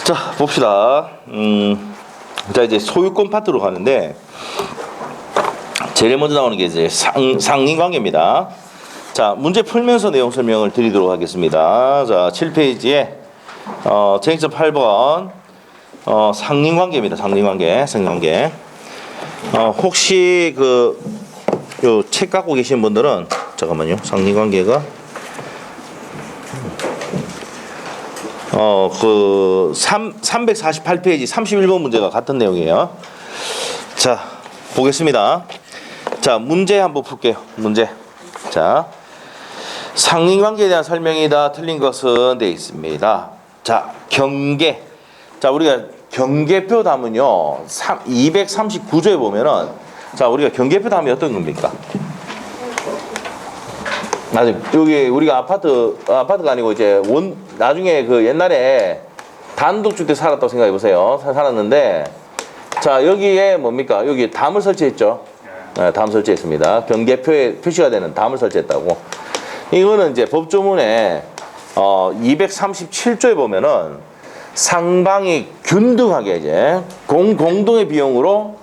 자, 봅시다. 자, 이제 소유권 파트로 가는데, 제일 먼저 나오는 게 이제 상린관계입니다. 자, 문제 풀면서 내용 설명을 드리도록 하겠습니다. 자, 7페이지에, 쟁점 8번, 상린관계입니다. 상린관계. 혹시 요 책 갖고 계신 분들은, 잠깐만요. 상린관계가, 348페이지 31번 문제가 같은 내용이에요. 자, 보겠습니다. 자, 문제 한번 풀게요. 문제. 자, 상린관계에 대한 설명이다. 틀린 것은 되어 있습니다. 자, 경계. 자, 우리가 경계표 담은요, 239조에 보면은, 자, 우리가 경계표 담이 어떤 겁니까? 맞아요. 여기 우리가 아파트가 아니고 이제 나중에 옛날에 단독주택 살았다고 생각해 보세요. 살았는데, 자, 여기에 뭡니까? 여기 담을 설치했죠. 네, 담 설치했습니다. 경계표에 표시가 되는 담을 설치했다고. 이거는 이제 법조문에 237조에 보면은 상방이 균등하게 이제 공동의 비용으로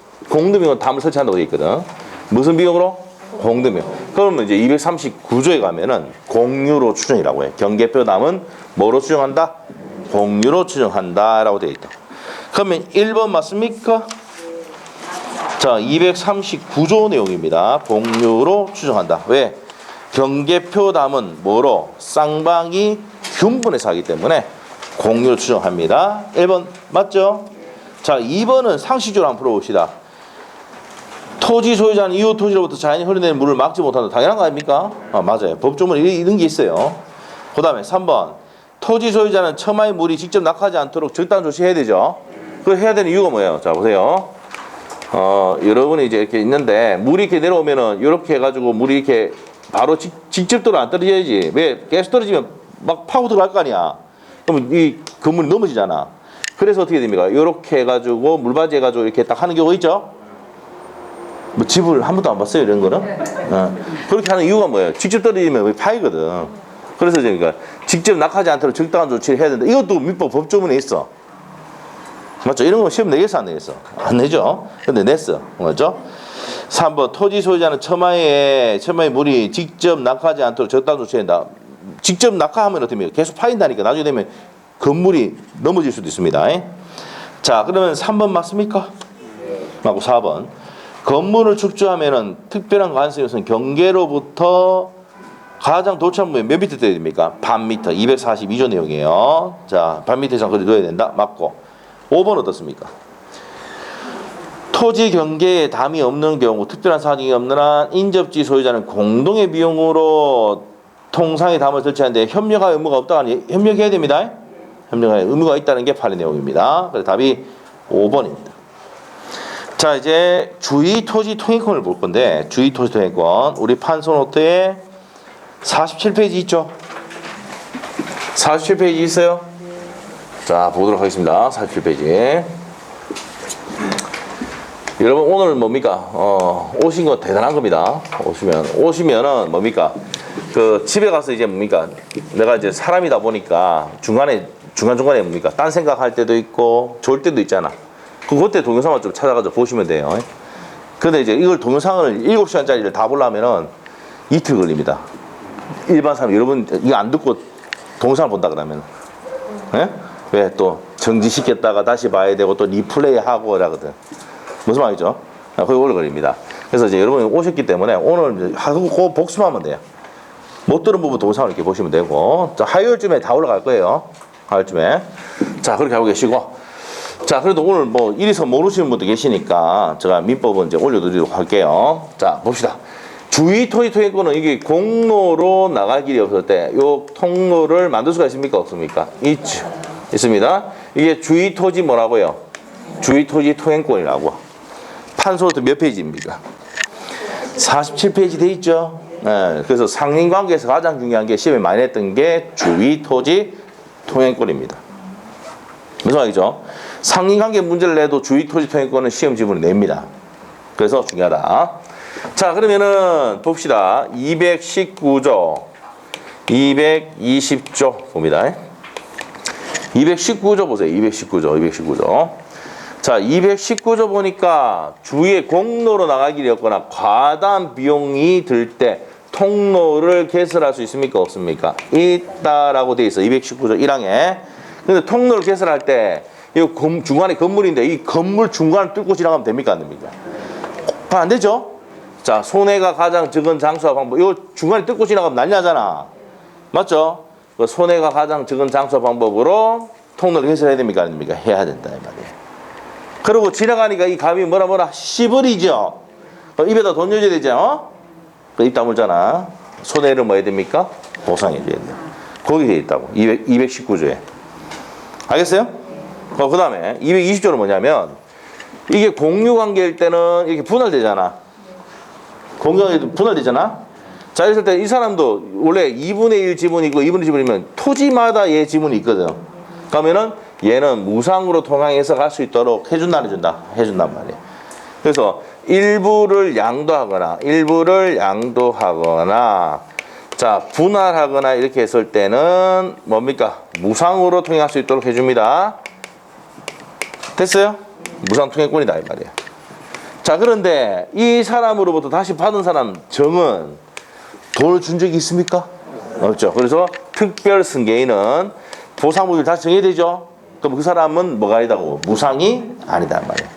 담을 설치한다고 되어 있거든. 무슨 비용으로? 공동비용. 그러면 이제 239조에 가면은 공유로 추정이라고 해. 경계표 담은 뭐로 추정한다? 공유로 추정한다라고 되어 있다. 그러면 1번 맞습니까? 자, 239조 내용입니다. 공유로 추정한다. 왜? 경계표 담은 뭐로? 쌍방이 균분해서 하기 때문에 공유로 추정합니다. 1번 맞죠? 자, 2번은 상식적으로 한번 풀어봅시다. 토지 소유자는 이웃 토지로부터 자연히 흐르내는 물을 막지 못한다. 당연한 거 아닙니까? 맞아요. 법조문에 이런 게 있어요. 그 다음에 3번. 토지 소유자는 처마의 물이 직접 낙하지 않도록 적당한 조치해야 되죠. 그걸 해야 되는 이유가 뭐예요? 자, 보세요. 여러분이 이제 이렇게 있는데, 물이 이렇게 내려오면은, 이렇게 해가지고 물이 이렇게 바로 직접적으로 안 떨어져야지. 왜? 계속 떨어지면 막 파고 들어갈 거 아니야. 그러면 이 건물이 넘어지잖아. 그래서 어떻게 됩니까? 이렇게 해가지고, 물받이 해가지고 이렇게 딱 하는 경우가 있죠? 뭐 집을 한 번도 안 봤어요, 이런 거는? 그렇게 하는 이유가 뭐예요? 직접 떨어지면 파이거든. 그래서 그러니까 직접 낙하지 않도록 적당한 조치를 해야 된다. 이것도 민법 법조문에 있어. 맞죠? 이런 거 시험 내겠어, 안 내겠어? 안 내죠? 근데 냈어. 맞죠? 3번. 토지 소유자는 처마에 물이 직접 낙하지 않도록 적당한 조치해야 된다. 직접 낙하하면 어떻게 됩니까? 계속 파인다니까. 나중에 되면 건물이 넘어질 수도 있습니다. 자, 그러면 3번 맞습니까? 하고 4번. 건물을 축조하면은 특별한 관습이 우선 경계로부터 가장 도착 부분이 몇 미터 돼야 됩니까? 반 미터. 242조 내용이에요. 자, 반 미터 이상 거리 둬야 된다. 맞고. 5번 어떻습니까? 토지 경계에 담이 없는 경우, 특별한 사정이 없는 한 인접지 소유자는 공동의 비용으로 통상의 담을 설치하는데 협력할 의무가 없다 하니 협력해야 됩니다. 협력할 의무가 있다는 게 판례 내용입니다. 그래서 답이 5번입니다. 자, 이제 주의 토지 통행권을 볼 건데, 주의 토지 통행권, 우리 판소 노트에 47페이지 있죠? 47페이지 있어요? 자, 보도록 하겠습니다. 47페이지. 여러분, 오늘 뭡니까? 오신 거 대단한 겁니다. 오시면은 뭡니까? 집에 가서 이제 뭡니까? 내가 이제 사람이다 보니까 중간중간에 뭡니까? 딴 생각할 때도 있고, 좋을 때도 있잖아. 그때 동영상을 좀 찾아가지고 보시면 돼요. 근데 이제 이걸 동영상을 7시간짜리를 다 보려면은 이틀 걸립니다. 일반 사람, 여러분, 이거 안 듣고 동영상을 본다 그러면. 왜 또 정지시켰다가 다시 봐야 되고 또 리플레이 하고 그러거든. 무슨 말이죠? 그게 오래 걸립니다. 그래서 이제 여러분이 오셨기 때문에 오늘 하고 복습하면 돼요. 못 들은 부분 동영상을 이렇게 보시면 되고. 자, 화요일쯤에 다 올라갈 거예요. 화요일쯤에. 자, 그렇게 하고 계시고. 자, 그래도 오늘 이리서 모르시는 분도 계시니까 제가 민법은 이제 올려드리도록 할게요. 자, 봅시다. 주의 토지 통행권은 이게 공로로 나갈 길이 없을 때 요 통로를 만들 수가 있습니까? 없습니까? 있죠. 있습니다. 이게 주의 토지 뭐라고요? 주의 토지 통행권이라고. 판소노트 몇 페이지입니까? 47페이지 돼 있죠. 네, 그래서 상린관계에서 가장 중요한 게 시험에 많이 했던 게 주의 토지 통행권입니다. 무슨 말이죠? 상린관계 문제를 내도 주의 토지 통행권은 시험 지문을 냅니다. 그래서 중요하다. 자, 그러면은 봅시다. 219조, 220조 봅니다. 219조 보세요. 219조. 자, 219조 보니까 주위에 공로로 나갈 길이 없거나 과다한 비용이 들 때 통로를 개설할 수 있습니까? 없습니까? 있다라고 돼 있어. 219조 1항에. 근데 통로를 개설할 때 이 중간에 건물인데 이 건물 중간을 뚫고 지나가면 됩니까? 안 됩니까? 안 되죠? 자, 손해가 가장 적은 장소와 방법. 이 중간에 뚫고 지나가면 난리 나잖아. 맞죠? 그 손해가 가장 적은 장소 방법으로 통로를 개설해야 됩니까? 안 됩니까? 해야 된다 이 말이에요. 그리고 지나가니까 이 감이 뭐라 씹으리죠. 입에다 돈 넣어야 되죠. 그 입 다물잖아. 손해를 뭐 해야 됩니까? 보상해 줘야 된다. 거기 돼 있다고. 219조에. 알겠어요? 그 다음에 220조는 뭐냐면 이게 공유관계일 때는 이렇게 분할되잖아. 공유관계 분할되잖아. 자, 이랬을 때 이 사람도 원래 2분의 1 지분이고 2분의 1 지분이면 토지마다 얘 지분이 있거든. 그러면은 얘는 무상으로 통항해서 갈 수 있도록 해준다 안 해준다? 해준단 말이야. 그래서 일부를 양도하거나 자, 분할하거나 이렇게 했을 때는 뭡니까? 무상으로 통행할 수 있도록 해줍니다. 됐어요? 무상 통행권이다 이 말이야. 자, 그런데 이 사람으로부터 다시 받은 사람 정은 돈을 준 적이 있습니까? 없죠. 그래서 특별 승계인은 보상법을 다시 정해야 되죠. 그럼 그 사람은 뭐가 아니다고? 무상이 아니다 이 말이야.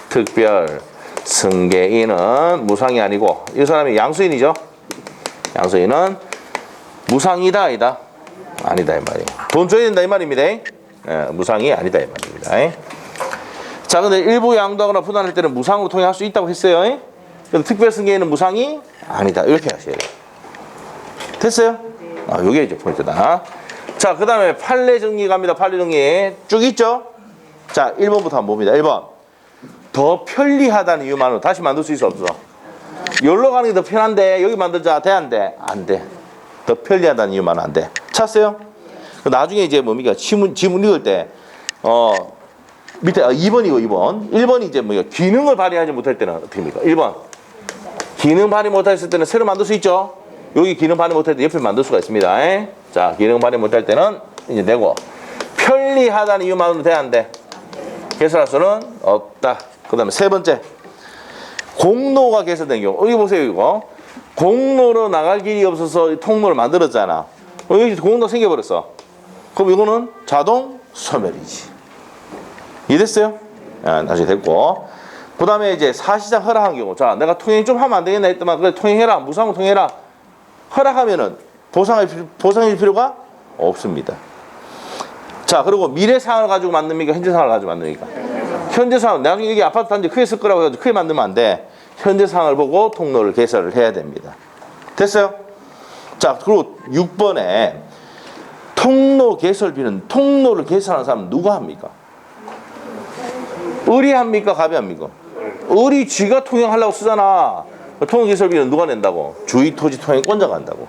특별 승계인은 무상이 아니고 이 사람이 양수인이죠. 양수인은 무상이다 아니다? 아니다 이 말이에요. 돈 줘야 된다 이 말입니다. 무상이 아니다 이 말입니다. 자, 근데 일부 양도하거나 분할할 때는 무상으로 통행할 수 있다고 했어요. 근데 특별 승계인은 무상이 아니다. 이렇게 하셔야 돼요. 됐어요? 요게 이제 포인트다. 자, 그 다음에 판례 정리 갑니다. 판례 정리 쭉 있죠? 자, 1번부터 한번 봅니다. 1번. 더 편리하다는 이유만으로 다시 만들 수 있어 없어? 여기로 가는 게 더 편한데 여기 만들자. 돼 안 돼? 안 돼. 더 편리하다는 이유만은 안 돼. 찾았어요? 나중에 이제 뭡니까? 지문 읽을 때 밑에 2번이고 2번. 1번이 이제 뭐야? 기능을 발휘하지 못할 때는 어떻게 합니까? 1번. 기능 발휘 못했을 때는 새로 만들 수 있죠? 여기 기능 발휘 못할 때 옆에 만들 수가 있습니다. 자, 기능 발휘 못할 때는 이제 내고. 편리하다는 이유만으로 돼 안 돼? 개설할 수는 없다. 그 다음에 세 번째. 공로가 개설된 경우. 여기 보세요, 이거. 공로로 나갈 길이 없어서 통로를 만들었잖아. 여기 공로 생겨버렸어. 그럼 이거는 자동 소멸이지. 이해됐어요? 나중에 됐고. 그 다음에 이제 사실상 허락한 경우. 자, 내가 통행 좀 하면 안 되겠나 했더만, 그래, 통행해라. 무상으로 통행해라. 허락하면은 보상할 필요가 없습니다. 자, 그리고 미래 상황을 가지고 만듭니까? 현재 상황을 가지고 만듭니까? 현재 상황. 나중에 여기 아파트 단지 크게 쓸 거라고 해서 크게 만들면 안 돼. 현재 상황을 보고 통로를 개설을 해야 됩니다. 됐어요? 자, 그리고 6번에 통로 개설비는 통로를 개설하는 사람은 누가 합니까? 을이 합니까? 갑이 합니까? 을이 쥐가 통행하려고 쓰잖아. 통행 개설비는 누가 낸다고? 주의 토지 통행권자가 한다고.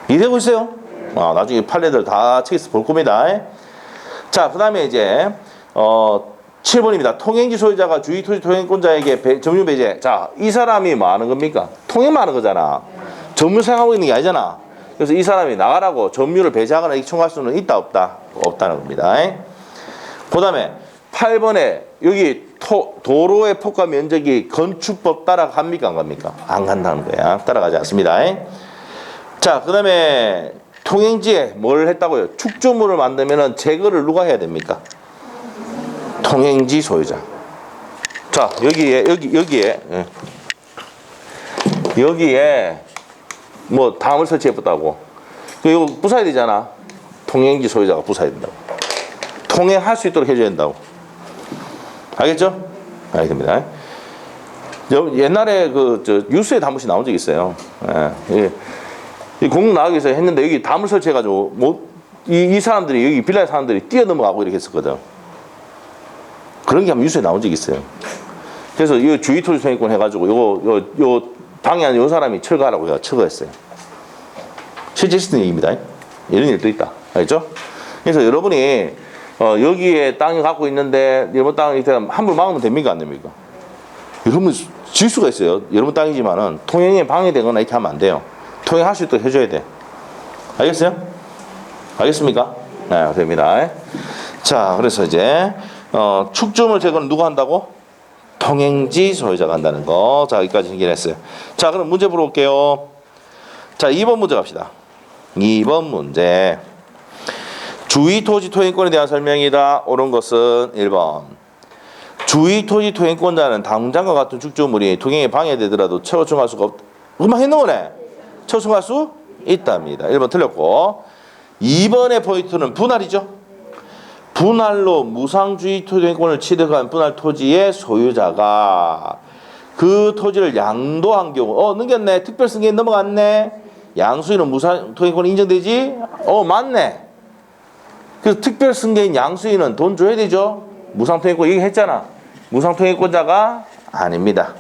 이해되고 있어요? 나중에 판례들 다 책에서 볼 겁니다. 자, 그 다음에 이제 7번입니다. 통행지 소유자가 주의 토지 통행권자에게 점유 배제. 자, 이 사람이 뭐 하는 겁니까? 통행만 하는 거잖아. 점유 생각하고 있는 게 아니잖아. 그래서 이 사람이 나가라고 점유를 배제하거나 이청할 수는 있다 없다? 없다는 겁니다. 그 다음에 8번에 여기 도로의 폭과 면적이 건축법 따라갑니까? 안 갑니까? 안 간다는 거야. 따라가지 않습니다. 자, 그 다음에 통행지에 뭘 했다고요? 축조물을 만들면 제거를 누가 해야 됩니까? 통행지 소유자. 자, 여기에 뭐 다음을 설치해봤다고. 이거 부숴야 되잖아. 통행지 소유자가 부숴야 된다고. 통행할 수 있도록 해줘야 된다고. 알겠죠? 알겠습니다. 옛날에 뉴스에 한 번씩 나온 적이 있어요. 이 공동 나가기 위해서 했는데 여기 담을 설치해가지고 이 사람들이 여기 빌라의 사람들이 뛰어넘어가고 이렇게 했었거든. 그런 게 한번 뉴스에 나온 적이 있어요. 그래서 이 주의토지 소유권 해가지고 요 방해하는 요 사람이 철거하라고 해서 철거했어요. 실제 있었던 얘기입니다. 이런 일도 있다. 알겠죠? 그래서 여러분이 여기에 땅을 갖고 있는데 여러분 땅을 함부로 막으면 됩니까? 안 됩니까? 여러분 질 수가 있어요. 여러분 땅이지만은 통행에 방해되거나 이렇게 하면 안 돼요. 통행할 수 있도록 해줘야 돼. 알겠어요? 알겠습니까? 네, 됩니다. 자, 그래서 이제 축조물 제거는 누가 한다고? 통행지 소유자가 한다는 거. 자, 여기까지 해결했어요. 자, 그럼 문제 풀어볼게요. 자, 2번 문제 갑시다. 2번 문제. 주의 토지 토행권에 대한 설명이다. 옳은 것은 1번. 주의 토지 토행권자는 당장과 같은 축조물이 통행에 방해되더라도 처분할 수가 그만 했는 거네. 처분할 수 있답니다. 1번 틀렸고. 2번의 포인트는 분할이죠. 분할로 무상주의 토지권을 취득한 분할 토지의 소유자가 그 토지를 양도한 경우 넘겼네. 특별승계에 넘어갔네. 양수인은 무상토지권이 인정되지? 맞네. 그래서 특별승계인 양수인은 돈 줘야 되죠. 무상토지권 얘기했잖아. 무상토지권자가 아닙니다.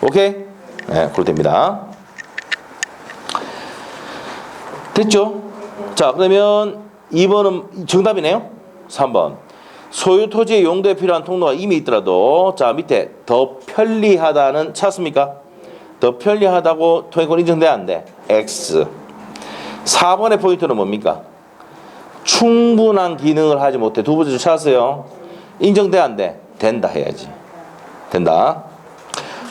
오케이? 네, 그렇게 됩니다. 됐죠? 자, 그러면 2번은 정답이네요. 3번. 소유 토지의 용도에 필요한 통로가 이미 있더라도 자 밑에 더 편리하다는 찾습니까? 더 편리하다고 토지권 인정돼 안 돼? X. 4번의 포인트는 뭡니까? 충분한 기능을 하지 못해. 두 번째 찾았어요. 인정돼 안 돼? 된다 해야지. 된다.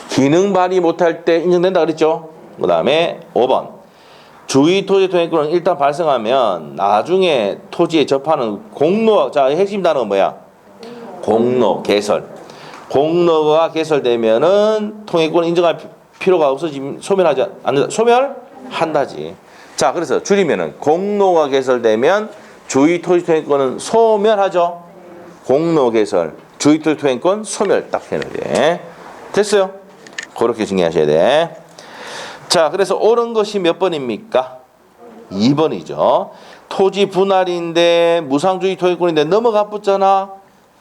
기능 발휘 못할 때 인정된다 그랬죠? 그 다음에 5번. 주의 토지 토행권은 일단 발생하면 나중에 토지에 접하는 공로, 자 핵심 단어가 뭐야? 공로, 개설. 공로가 개설되면은 통행권 인정할 필요가 없어지면 소멸하지 않는다. 소멸한다지. 자, 그래서 줄이면은 공로가 개설되면 주의 토지 토행권은 소멸하죠. 공로 개설, 주의 토지 토행권 소멸 딱 해야 돼. 됐어요? 그렇게 정리하셔야 돼. 자, 그래서 옳은 것이 몇 번입니까? 2번이죠. 토지 분할인데 무상주의 토지권인데 넘어가 붙잖아.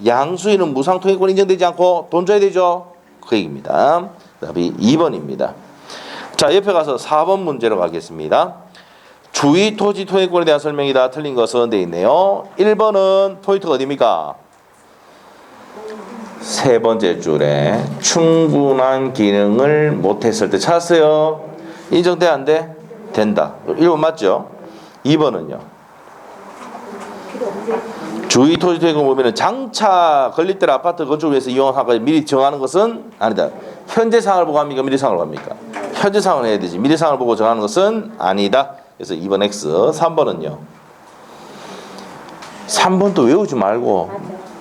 양수인은 무상토지권 인정되지 않고 돈 줘야 되죠. 그 얘기입니다. 답이 2번입니다. 자, 옆에 가서 4번 문제로 가겠습니다. 주의 토지 토지권에 대한 설명이다. 틀린 것은 돼 있네요. 1번은 포인트가 어디입니까? 세 번째 줄에 충분한 기능을 못했을 때 찾았어요. 인정돼 안 돼? 된다. 1번 맞죠? 2번은요. 주의 토지 토지권 보면은 장차 건립될 아파트 건축을 위해서 이용하고 미리 정하는 것은 아니다. 현재 상황을 보고 합니까? 미래 상황을 합니까? 현재 상황을 해야 되지. 미래 상황을 보고 정하는 것은 아니다. 그래서 2번 X. 3번은요. 3번도 외우지 말고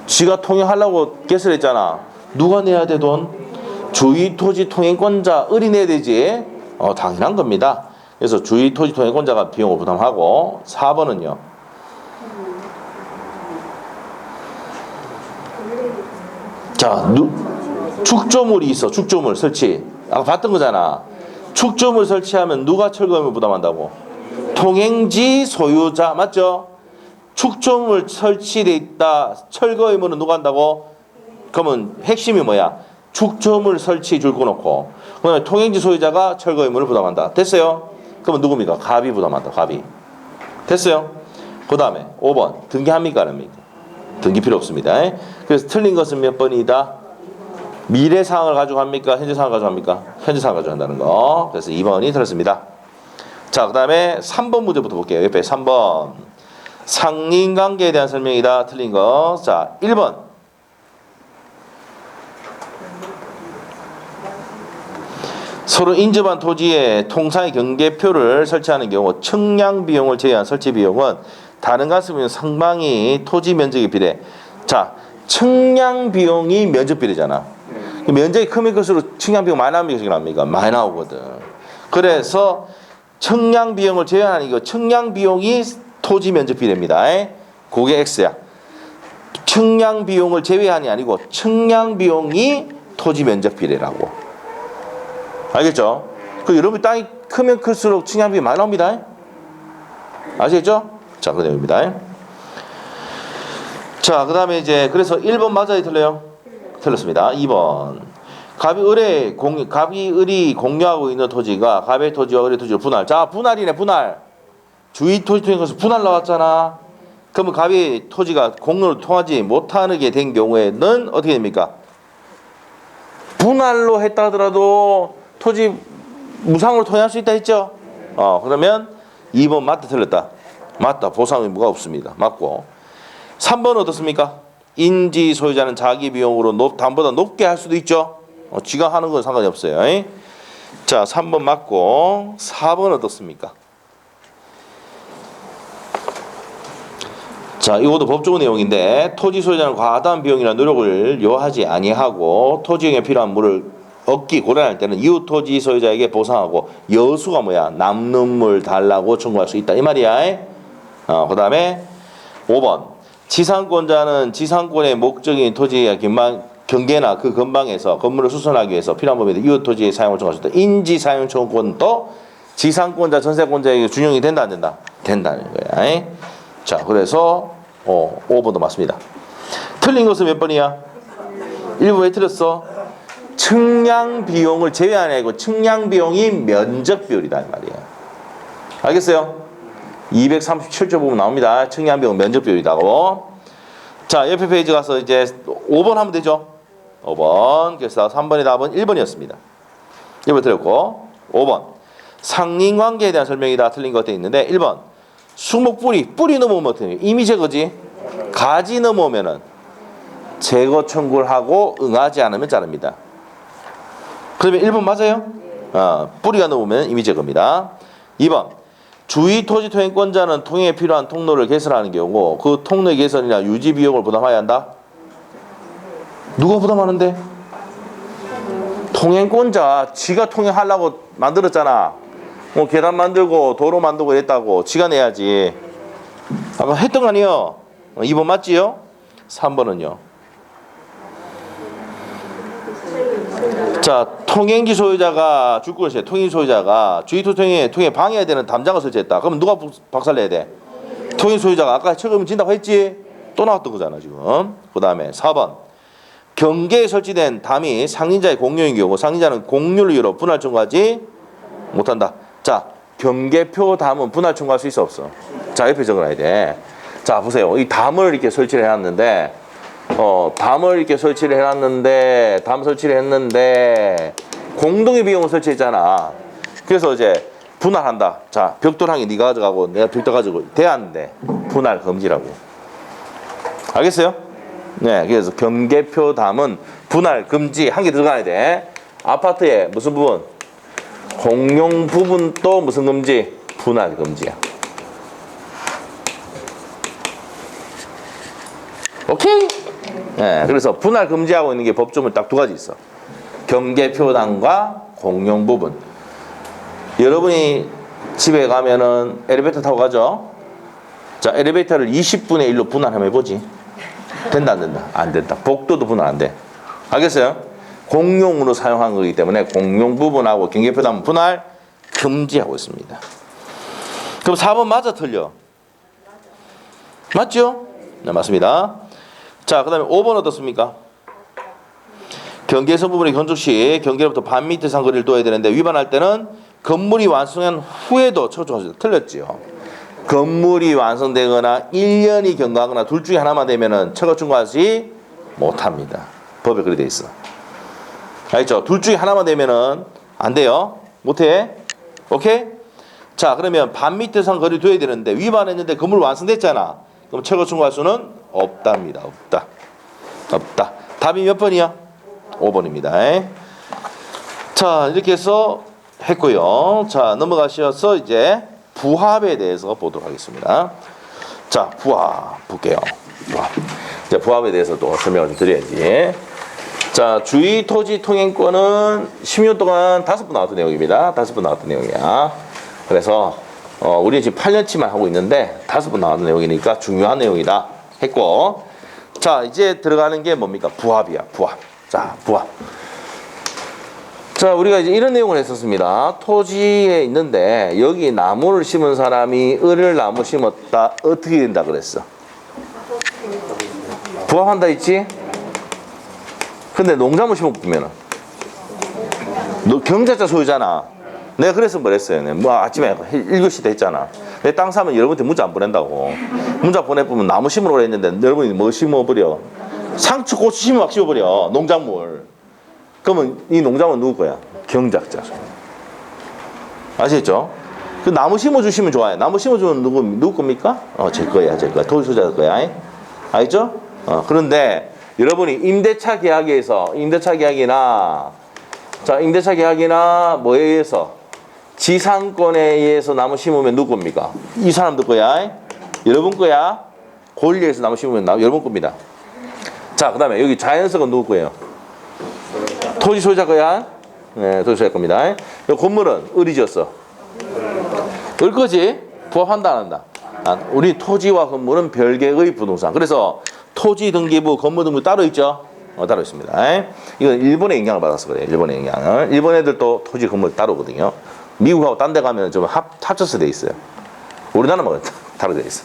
지가 통행하려고 개설했잖아. 누가 내야 돼 돈? 주의 토지 통행권자 을이 내야 되지. 당연한 겁니다. 그래서 주의 토지 통행권자가 비용을 부담하고 4번은요. 자, 축조물이 있어. 축조물 설치. 아까 봤던 거잖아. 축조물 설치하면 누가 철거임을 부담한다고? 통행지 소유자 맞죠? 축조물 설치돼 있다. 철거 의무는 누가 한다고? 그러면 핵심이 뭐야? 축조물 설치 줄 거 놓고 그다음에 통행지 소유자가 철거 의무를 부담한다. 됐어요? 그러면 누굽니까? 갑이 부담한다. 갑이. 됐어요? 그 다음에 5번 등기합니까? 안 합니까? 등기 필요 없습니다. 그래서 틀린 것은 몇 번이다? 미래 상황을 가져갑니까? 현재 상황을 가져갑니까? 현재 상황을 가져간다는 거. 그래서 2번이 틀렸습니다. 자, 그 다음에 3번 문제부터 볼게요. 옆에 3번 상인관계에 대한 설명이다. 틀린 거. 자, 1번 서로 인접한 토지에 통상의 경계표를 설치하는 경우 측량 비용을 제외한 설치 비용은 다른 가수면 상방이 토지 면적에 비례. 자, 측량 비용이 면적 비례잖아. 면적이 크면 클수록 측량 비용 많이 나옵니까? 많이 나오거든. 그래서 측량 비용을 제외하는 이거 측량 비용이 토지 면적 비례입니다. 그게 X야. 측량 비용을 제외한이 아니고 측량 비용이 토지 면적 비례라고. 알겠죠? 그 여러분 땅이 크면 클수록 측량 비용이 많이 나옵니다. 아시겠죠? 자, 그 내용입니다. 자, 그 다음에 이제 그래서 1번 맞아요, 틀려요? 틀렸습니다. 2번 갑이 을이 공유하고 있는 토지가 갑의 토지와 을의 토지를 분할. 자, 분할이네. 분할. 주의 토지 통해서 분할 나왔잖아. 그러면 갑의 토지가 공로를 통하지 못하게 된 경우에는 어떻게 됩니까? 분할로 했다 하더라도 토지 무상으로 통행할 수 있다 했죠? 그러면 2번 맞다 틀렸다? 맞다. 보상 의무가 없습니다. 맞고. 3번 어떻습니까? 인지 소유자는 자기 비용으로 담보다 높게 할 수도 있죠. 지가 하는 건 상관이 없어요. 자, 3번 맞고. 4번 어떻습니까? 자, 이것도 법적 내용인데 토지 소유자는 과다한 비용이나 노력을 요하지 아니하고 토지용에 필요한 물을 얻기 곤란할 때는 이웃 토지 소유자에게 보상하고 여수가 뭐야? 남는 물 달라고 청구할 수 있다. 이 말이야. 그 다음에 5번 지상권자는 지상권의 목적인 토지의 경계나 그 근방에서 건물을 수선하기 위해서 필요한 범위에 이웃 토지의 사용을 청구할 수 있다. 인지 사용 청구권도 지상권자 전세권자에게 준용이 된다 안 된다? 된다는 거야. 자, 그래서 5번도 맞습니다. 틀린 것은 몇 번이야? 1번 왜 틀렸어? 측량 비용을 제외하는 아니고 측량 비용이 면적 비율이다 이 말이야. 알겠어요? 237조 보면 나옵니다. 측량 비용 면적 비율이라고. 자, 옆에 페이지 가서 이제 5번 하면 되죠? 5번. 그래서 3번의 답은 1번이었습니다. 1번 틀렸고 5번 상린관계에 대한 설명이다. 틀린 것 되어 있는데 1번 수목 뿌리 넘어오면 어떻게 해요? 이미 제거지. 가지 넘어오면은 제거 청구를 하고 응하지 않으면 자릅니다. 그러면 1번 맞아요? 뿌리가 넘어오면 이미 제거입니다. 2번 주위 토지 통행권자는 통행에 필요한 통로를 개설하는 경우 그 통로의 개설이나 유지 비용을 부담해야 한다. 누가 부담하는데? 통행권자. 지가 통행하려고 만들었잖아. 계단 만들고 도로 만들고 이랬다고 지가 내야지. 아까 했던 거 아니에요? 2번 맞지요? 3번은요? 자, 통행지 소유자가 주권을 세 통행지 소유자가 주위토 통행에 방해해야 되는 담장을 설치했다. 그럼 누가 박살내야 돼? 통행 소유자가. 아까 책임을 진다고 했지? 또 나왔던 거잖아 지금. 그 다음에 4번 경계에 설치된 담이 상린자의 공유인 경우 상린자는 공유를 이유로 분할 청구하지 못한다. 자, 경계표 담은 분할 청구할 수 있어 없어? 자, 옆에 적어놔야 돼. 자, 보세요. 이 담을 이렇게 설치를 해놨는데 담을 이렇게 설치를 해놨는데 담 설치를 했는데 공동의 비용을 설치했잖아. 그래서 이제 분할한다. 자, 벽돌항이 네가 가져가고 내가 벽돌 가지고 돼야 하는데 분할 금지라고. 알겠어요? 네, 그래서 경계표 담은 분할 금지 한 개 들어가야 돼. 아파트에 무슨 부분? 공용 부분도 무슨 금지? 분할 금지야. 오케이? 네, 그래서 분할 금지하고 있는 게 법조문 딱 두 가지 있어. 경계표단과 공용 부분. 여러분이 집에 가면은 엘리베이터 타고 가죠? 자, 엘리베이터를 20분의 1로 분할 한번 해보지. 된다 안 된다? 안 된다. 복도도 분할 안 돼. 알겠어요? 공용으로 사용한 거기 때문에 공용 부분하고 경계표단 분할 금지하고 있습니다. 그럼 4번 맞아 틀려? 맞죠? 네, 맞습니다. 자, 그 다음에 5번 어떻습니까? 경계선 부분의 건축 시 경계로부터 반 미터 이상 거리를 둬야 되는데 위반할 때는 건물이 완성한 후에도 처분하죠. 틀렸지요. 건물이 완성되거나 1년이 경과하거나 둘 중에 하나만 되면은 처가 청구하지 못합니다. 법에 그렇게 돼 있어. 알겠죠? 둘 중에 하나만 되면은 안 돼요. 못해. 오케이? 자, 그러면 반 미터 이상 거리 둬야 되는데 위반했는데 건물 완성됐잖아. 그럼 처가 청구할 수는 없답니다. 없다. 답이 몇 번이야? 5번입니다. 자, 이렇게 해서 했고요. 자, 넘어가셔서 이제 부합에 대해서 보도록 하겠습니다. 자, 부합 볼게요. 이제 부합에 대해서 또 설명을 좀 드려야지. 자, 주위 토지 통행권은 10년 동안 5번 나왔던 내용입니다. 5번 나왔던 내용이야. 그래서 우리 지금 8년치만 하고 있는데 5번 나왔던 내용이니까 중요한 내용이다 했고, 자, 이제 들어가는 게 뭡니까? 부합이야. 부합. 자, 부합. 자, 우리가 이제 이런 내용을 했었습니다. 토지에 있는데 여기 나무를 심은 사람이 을을 나무 심었다. 어떻게 된다 그랬어? 부합한다 했지? 근데 농작물 심으면은 너 경작자 소유잖아. 내가 그래서 뭐랬어요. 뭐 아침에 1교시 때 했잖아. 내 땅 사면 여러분한테 문자 안 보낸다고. 문자 보내보면 나무 심으러 오라 했는데 여러분이 뭐 심어버려? 상추, 고추 심어 막 심어버려. 농작물. 그러면 이 농작물은 누구 거야? 경작자. 아시겠죠? 그 나무 심어주시면 좋아요. 나무 심어주면 누구 겁니까? 제 거야, 제 거야. 토지 소유자 거야. 알죠? 그런데 여러분이 임대차 계약에서, 임대차 계약이나 뭐에 의해서 지상권에 의해서 나무 심으면 누구 겁니까? 이 사람들 거야. 여러분 거야. 권리에서 나무 심으면 여러분 겁니다. 자, 그 다음에 여기 자연석은 누구 거예요? 토지 소유자 거야. 네, 토지 소유자 겁니다. 이 건물은 어디 지었어? 을 거지? 부합한다, 안 한다? 우리 토지와 건물은 별개의 부동산. 그래서 토지 등기부, 건물 등기부 따로 있죠? 따로 있습니다. 이건 일본의 영향을 받아서 그래요. 일본의 영향을. 일본 애들도 토지, 건물 따로거든요. 미국하고 딴 데 가면 좀 합쳐서 돼 있어요. 우리나라는 뭐 다르게 돼 있어.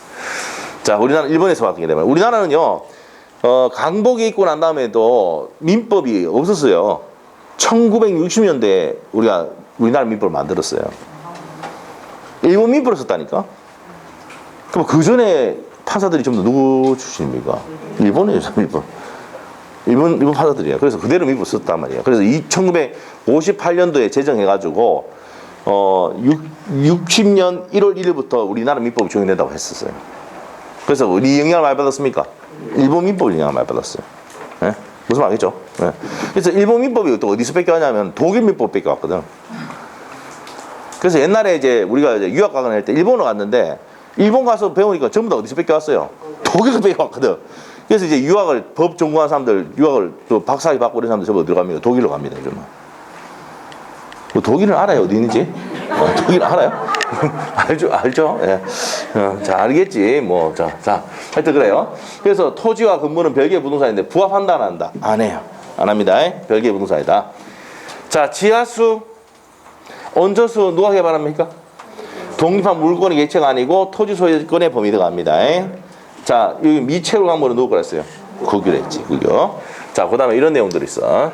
자, 우리나라는 일본에서 왔기 때문에. 우리나라는요, 강복이 있고 난 다음에도 민법이 없었어요. 1960년대에 우리나라 민법을 만들었어요. 일본 민법을 썼다니까? 그럼 그 전에 판사들이 전부 누구 출신입니까? 일본이에요, 민법. 일본 판사들이에요. 그래서 그대로 민법 썼단 말이에요. 그래서 1958년도에 제정해가지고, 60년 1월 1일부터 우리나라 민법이 적용된다고 했었어요. 그래서 우리 영향을 많이 받았습니까? 일본 민법 영향을 많이 받았어요. 네? 무슨 말이죠? 네. 그래서 일본 민법이 또 어디서 뺏겨왔냐면 독일 민법 뺏겨왔거든. 그래서 옛날에 이제 우리가 이제 유학가거나 할 때 일본으로 갔는데 일본 가서 배우니까 전부 다 어디서 뺏겨왔어요? 독일에서 뺏겨왔거든. 그래서 이제 법 전공한 사람들, 유학을 또 박사학위 받고 이런 사람들 전부 어디로 갑니까? 독일로 갑니다, 요즘은. 독일은 알아요, 어디 있는지? 독일 알아요? 알죠? 예. 자, 알겠지. 하여튼 그래요. 그래서 토지와 건물은 별개의 부동산인데 부합한다, 안 한다? 안 해요. 안 합니다. 별개의 부동산이다. 자, 지하수, 언저수 누가 개발합니까? 독립한 물권의 개체가 아니고 토지 소유권의 범위 들어갑니다. 자, 여기 미채로 강물은 누구 거랬어요? 국유로 했지, 국유. 자, 그 다음에 이런 내용들이 있어.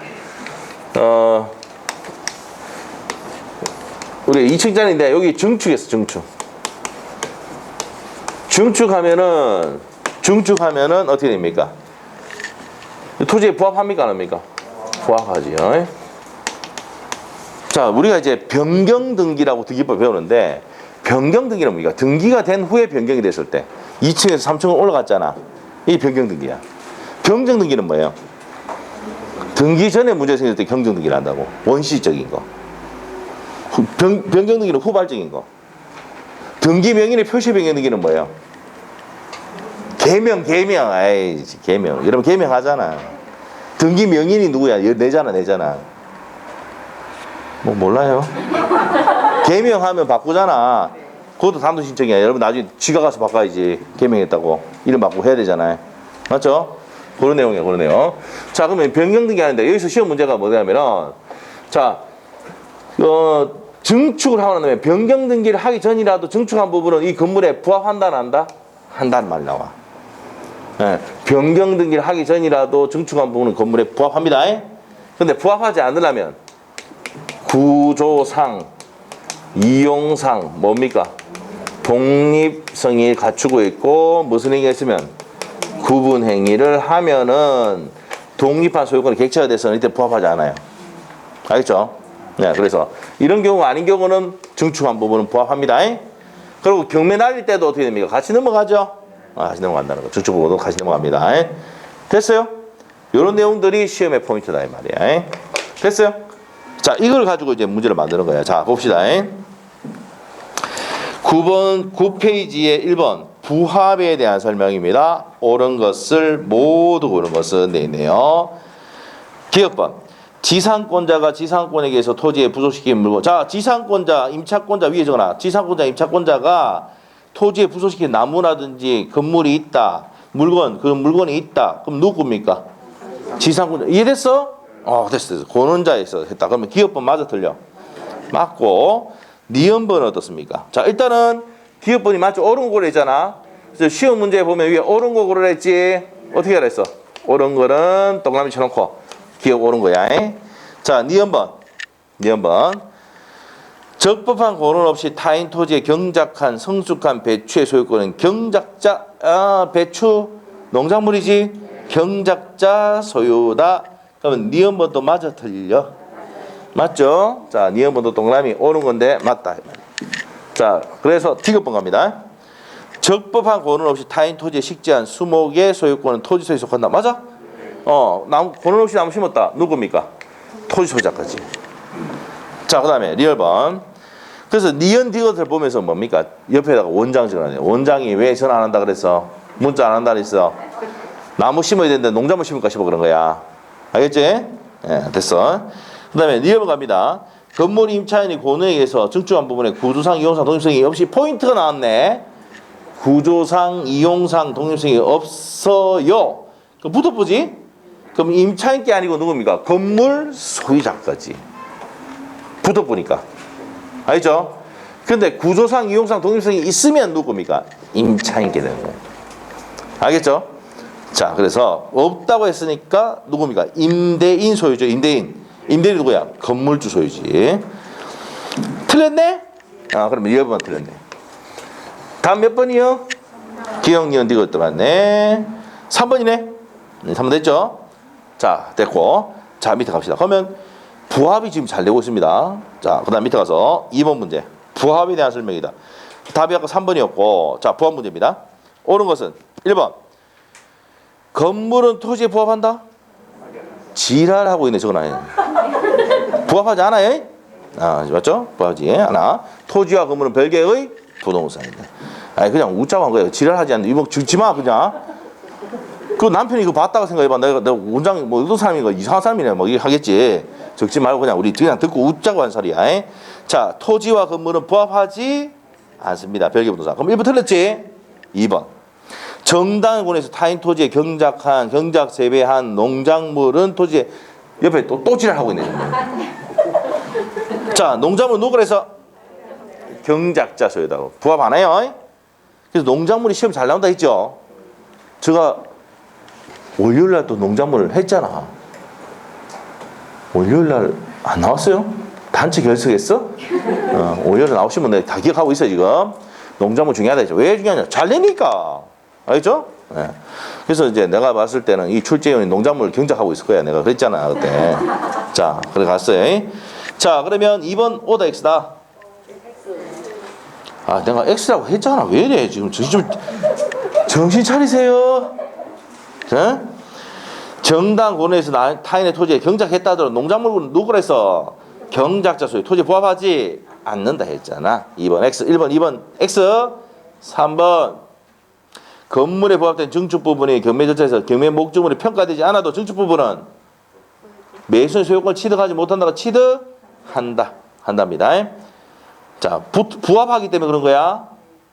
우리 2층짜리인데 여기 증축했어, 증축. 증축하면은 어떻게 됩니까? 토지에 부합합니까, 안 합니까? 부합하지요. 자, 우리가 이제 변경등기라고 등기법 배우는데, 변경등기는 뭡니까? 등기가 된 후에 변경이 됐을 때 2층에서 3층으로 올라갔잖아. 이게 변경등기야. 경정등기는 뭐예요? 등기 전에 문제 생길 때 경정등기를 한다고. 원시적인 거. 변경등기는 후발적인 거. 등기 명인의 표시 변경등기는 뭐예요? 개명. 여러분 개명하잖아. 등기 명인이 누구야? 내잖아. 뭐 몰라요? 개명하면 바꾸잖아. 그것도 단독 신청이야. 여러분 나중에 지가 가서 바꿔야지. 개명했다고 이름 바꾸고 해야 되잖아요. 맞죠? 그런 내용이에요, 그런 내용. 자, 그러면 변경등기 하는데 여기서 시험 문제가 뭐냐면은, 자, 증축을 하고 난 다음에 변경등기를 하기 전이라도 증축한 부분은 이 건물에 부합한다, 안 한다? 한다는 말이 나와. 네, 변경등기를 하기 전이라도 증축한 부분은 건물에 부합합니다. 근데 부합하지 않으려면 구조상, 이용상 뭡니까? 독립성이 갖추고 있고 무슨 행위가 있으면 구분 행위를 하면은 독립한 소유권이 객체가 돼서 이때 부합하지 않아요. 알겠죠? 네, 그래서 이런 경우 아닌 경우는 증축한 부분은 부합합니다. 그리고 경매 날릴 때도 어떻게 됩니까? 같이 넘어가죠? 같이 넘어간다는 거. 증축 부분도 같이 넘어갑니다. 됐어요? 이런 내용들이 시험의 포인트다 이 말이야. 됐어요? 자, 이걸 가지고 이제 문제를 만드는 거예요. 자, 봅시다. 9페이지에 1번 부합에 대한 설명입니다. 옳은 것을 모두 옳은 것은 돼 있네요. 기억번. 지상권자가 지상권에게 서 토지에 부속시킨 물건. 자, 지상권자, 임차권자 위에 적어놔. 지상권자, 임차권자가 토지에 부속시킨 나무라든지 건물이 있다. 그 물건이 있다. 그럼 누구 겁니까? 지상권자. 이해됐어? 됐어. 권원자에서 했다. 그러면 기업번 맞아 틀려? 맞고. 니은번은 어떻습니까? 자, 일단은 기업번이 맞죠? 옳은 거를 했잖아. 그래서 시험 문제에 보면 위에 옳은 거 고르라 했지? 어떻게 하라 했어? 옳은 거는 동그라미 쳐놓고 기업 옳은 거야. 자, 니은번. 적법한 권원 없이 타인 토지에 경작한 성숙한 배추의 소유권은 경작자, 배추 농작물이지? 경작자 소유다. 그러면 니은번도 맞아 틀려? 맞죠? 자, 니은번도 동그라미 옳은 건데 맞다. 자, 그래서 디귿번 갑니다. 적법한 권한 없이 타인 토지에 식재한 수목의 소유권은 토지 소유에 속한다. 맞아? 권한 없이 나무 심었다. 누굽니까? 토지 소유자까지. 자, 그 다음에 리얼번. 그래서 니은 디귿을 보면서 뭡니까? 옆에다가 원장 적어놔요. 원장이 왜 전화 안 한다 그랬어? 문자 안 한다 그랬어? 나무 심어야 되는데 농작물 심을까 싶어 그런 거야. 알겠지? 예, 됐어. 그 다음에 리얼번 갑니다. 건물 임차인이 권한에 의해서 증축한 부분에 구조상, 이용상, 독립성이 없이 포인트가 나왔네. 구조상, 이용상, 독립성이 없어요. 그럼 붙어보지? 그럼 임차인 게 아니고 누굽니까? 건물 소유자까지. 붙어보니까. 알죠? 근데 구조상, 이용상, 독립성이 있으면 누굽니까? 임차인 게 되는 거예요. 알겠죠? 자, 그래서 없다고 했으니까 누굽니까? 임대인 소유죠. 임대인. 임대인이 누구야? 건물주 소유지. 틀렸네? 그러면 2번만 틀렸네. 다음 몇 번이요? 기억, 니은, 디귿 들어갔네. 3번이네. 네, 3번 됐죠? 자, 됐고. 자, 밑에 갑시다. 그러면 부합이 지금 잘 되고 있습니다. 자, 그 다음 밑에 가서 2번 문제. 부합에 대한 설명이다. 답이 아까 3번이었고, 자, 부합 문제입니다. 옳은 것은 1번. 건물은 토지에 부합한다? 지랄하고 있네, 저건 아니에요. 부합하지 않아요? 맞죠? 부합하지 않아. 토지와 건물은 별개의 부동산이다. 아니, 그냥 웃자고 한 거예요. 지랄하지 않는데, 이거 적지 마, 그냥. 그 남편이 이거 봤다고 생각해봐. 내가 원장이 뭐 어떤 사람인가 이상한 사람이네, 뭐, 이렇게 하겠지. 적지 말고 그냥 듣고 웃자고 한 소리야. 자, 토지와 건물은 부합하지 않습니다. 별개 부동산. 그럼 1번 틀렸지? 2번. 정당의 권에서 타인 토지에 경작 재배한 농작물은 토지에 옆에 또 지랄하고 있네. 자, 농작물 누구라 해서 경작자 소유다고. 부합 안 해요. 그래서 농작물이 시험 잘 나온다 했죠. 제가 월요일날 또 농작물을 했잖아. 월요일날 안 나왔어요? 단체 결석했어? 월요일에 나오시면 내가 다 기억하고 있어 지금. 농작물 중요하다 했죠. 왜 중요하냐? 잘 내니까. 알겠죠? 네. 그래서 이제 내가 봤을 때는 이 출제위원이 농작물을 경작하고 있을 거야. 내가 그랬잖아 그때. 자, 그래 갔어요. 자, 그러면 2번 오다 X다. 내가 X라고 했잖아. 왜 이래 지금. 정신 차리세요. 자? 정당 권에서 타인의 토지에 경작했다더라도 농작물은 누구라 해서 경작자 소유 토지 부합하지 않는다 했잖아. 2번 X, 1번, 2번 X, 3번 건물에 부합된 증축 부분이 경매 절차에서 경매 목적물이 평가되지 않아도 증축 부분은 매수인 소유권을 취득하지 못한다고 한답니다. 자, 부합하기 때문에 그런 거야.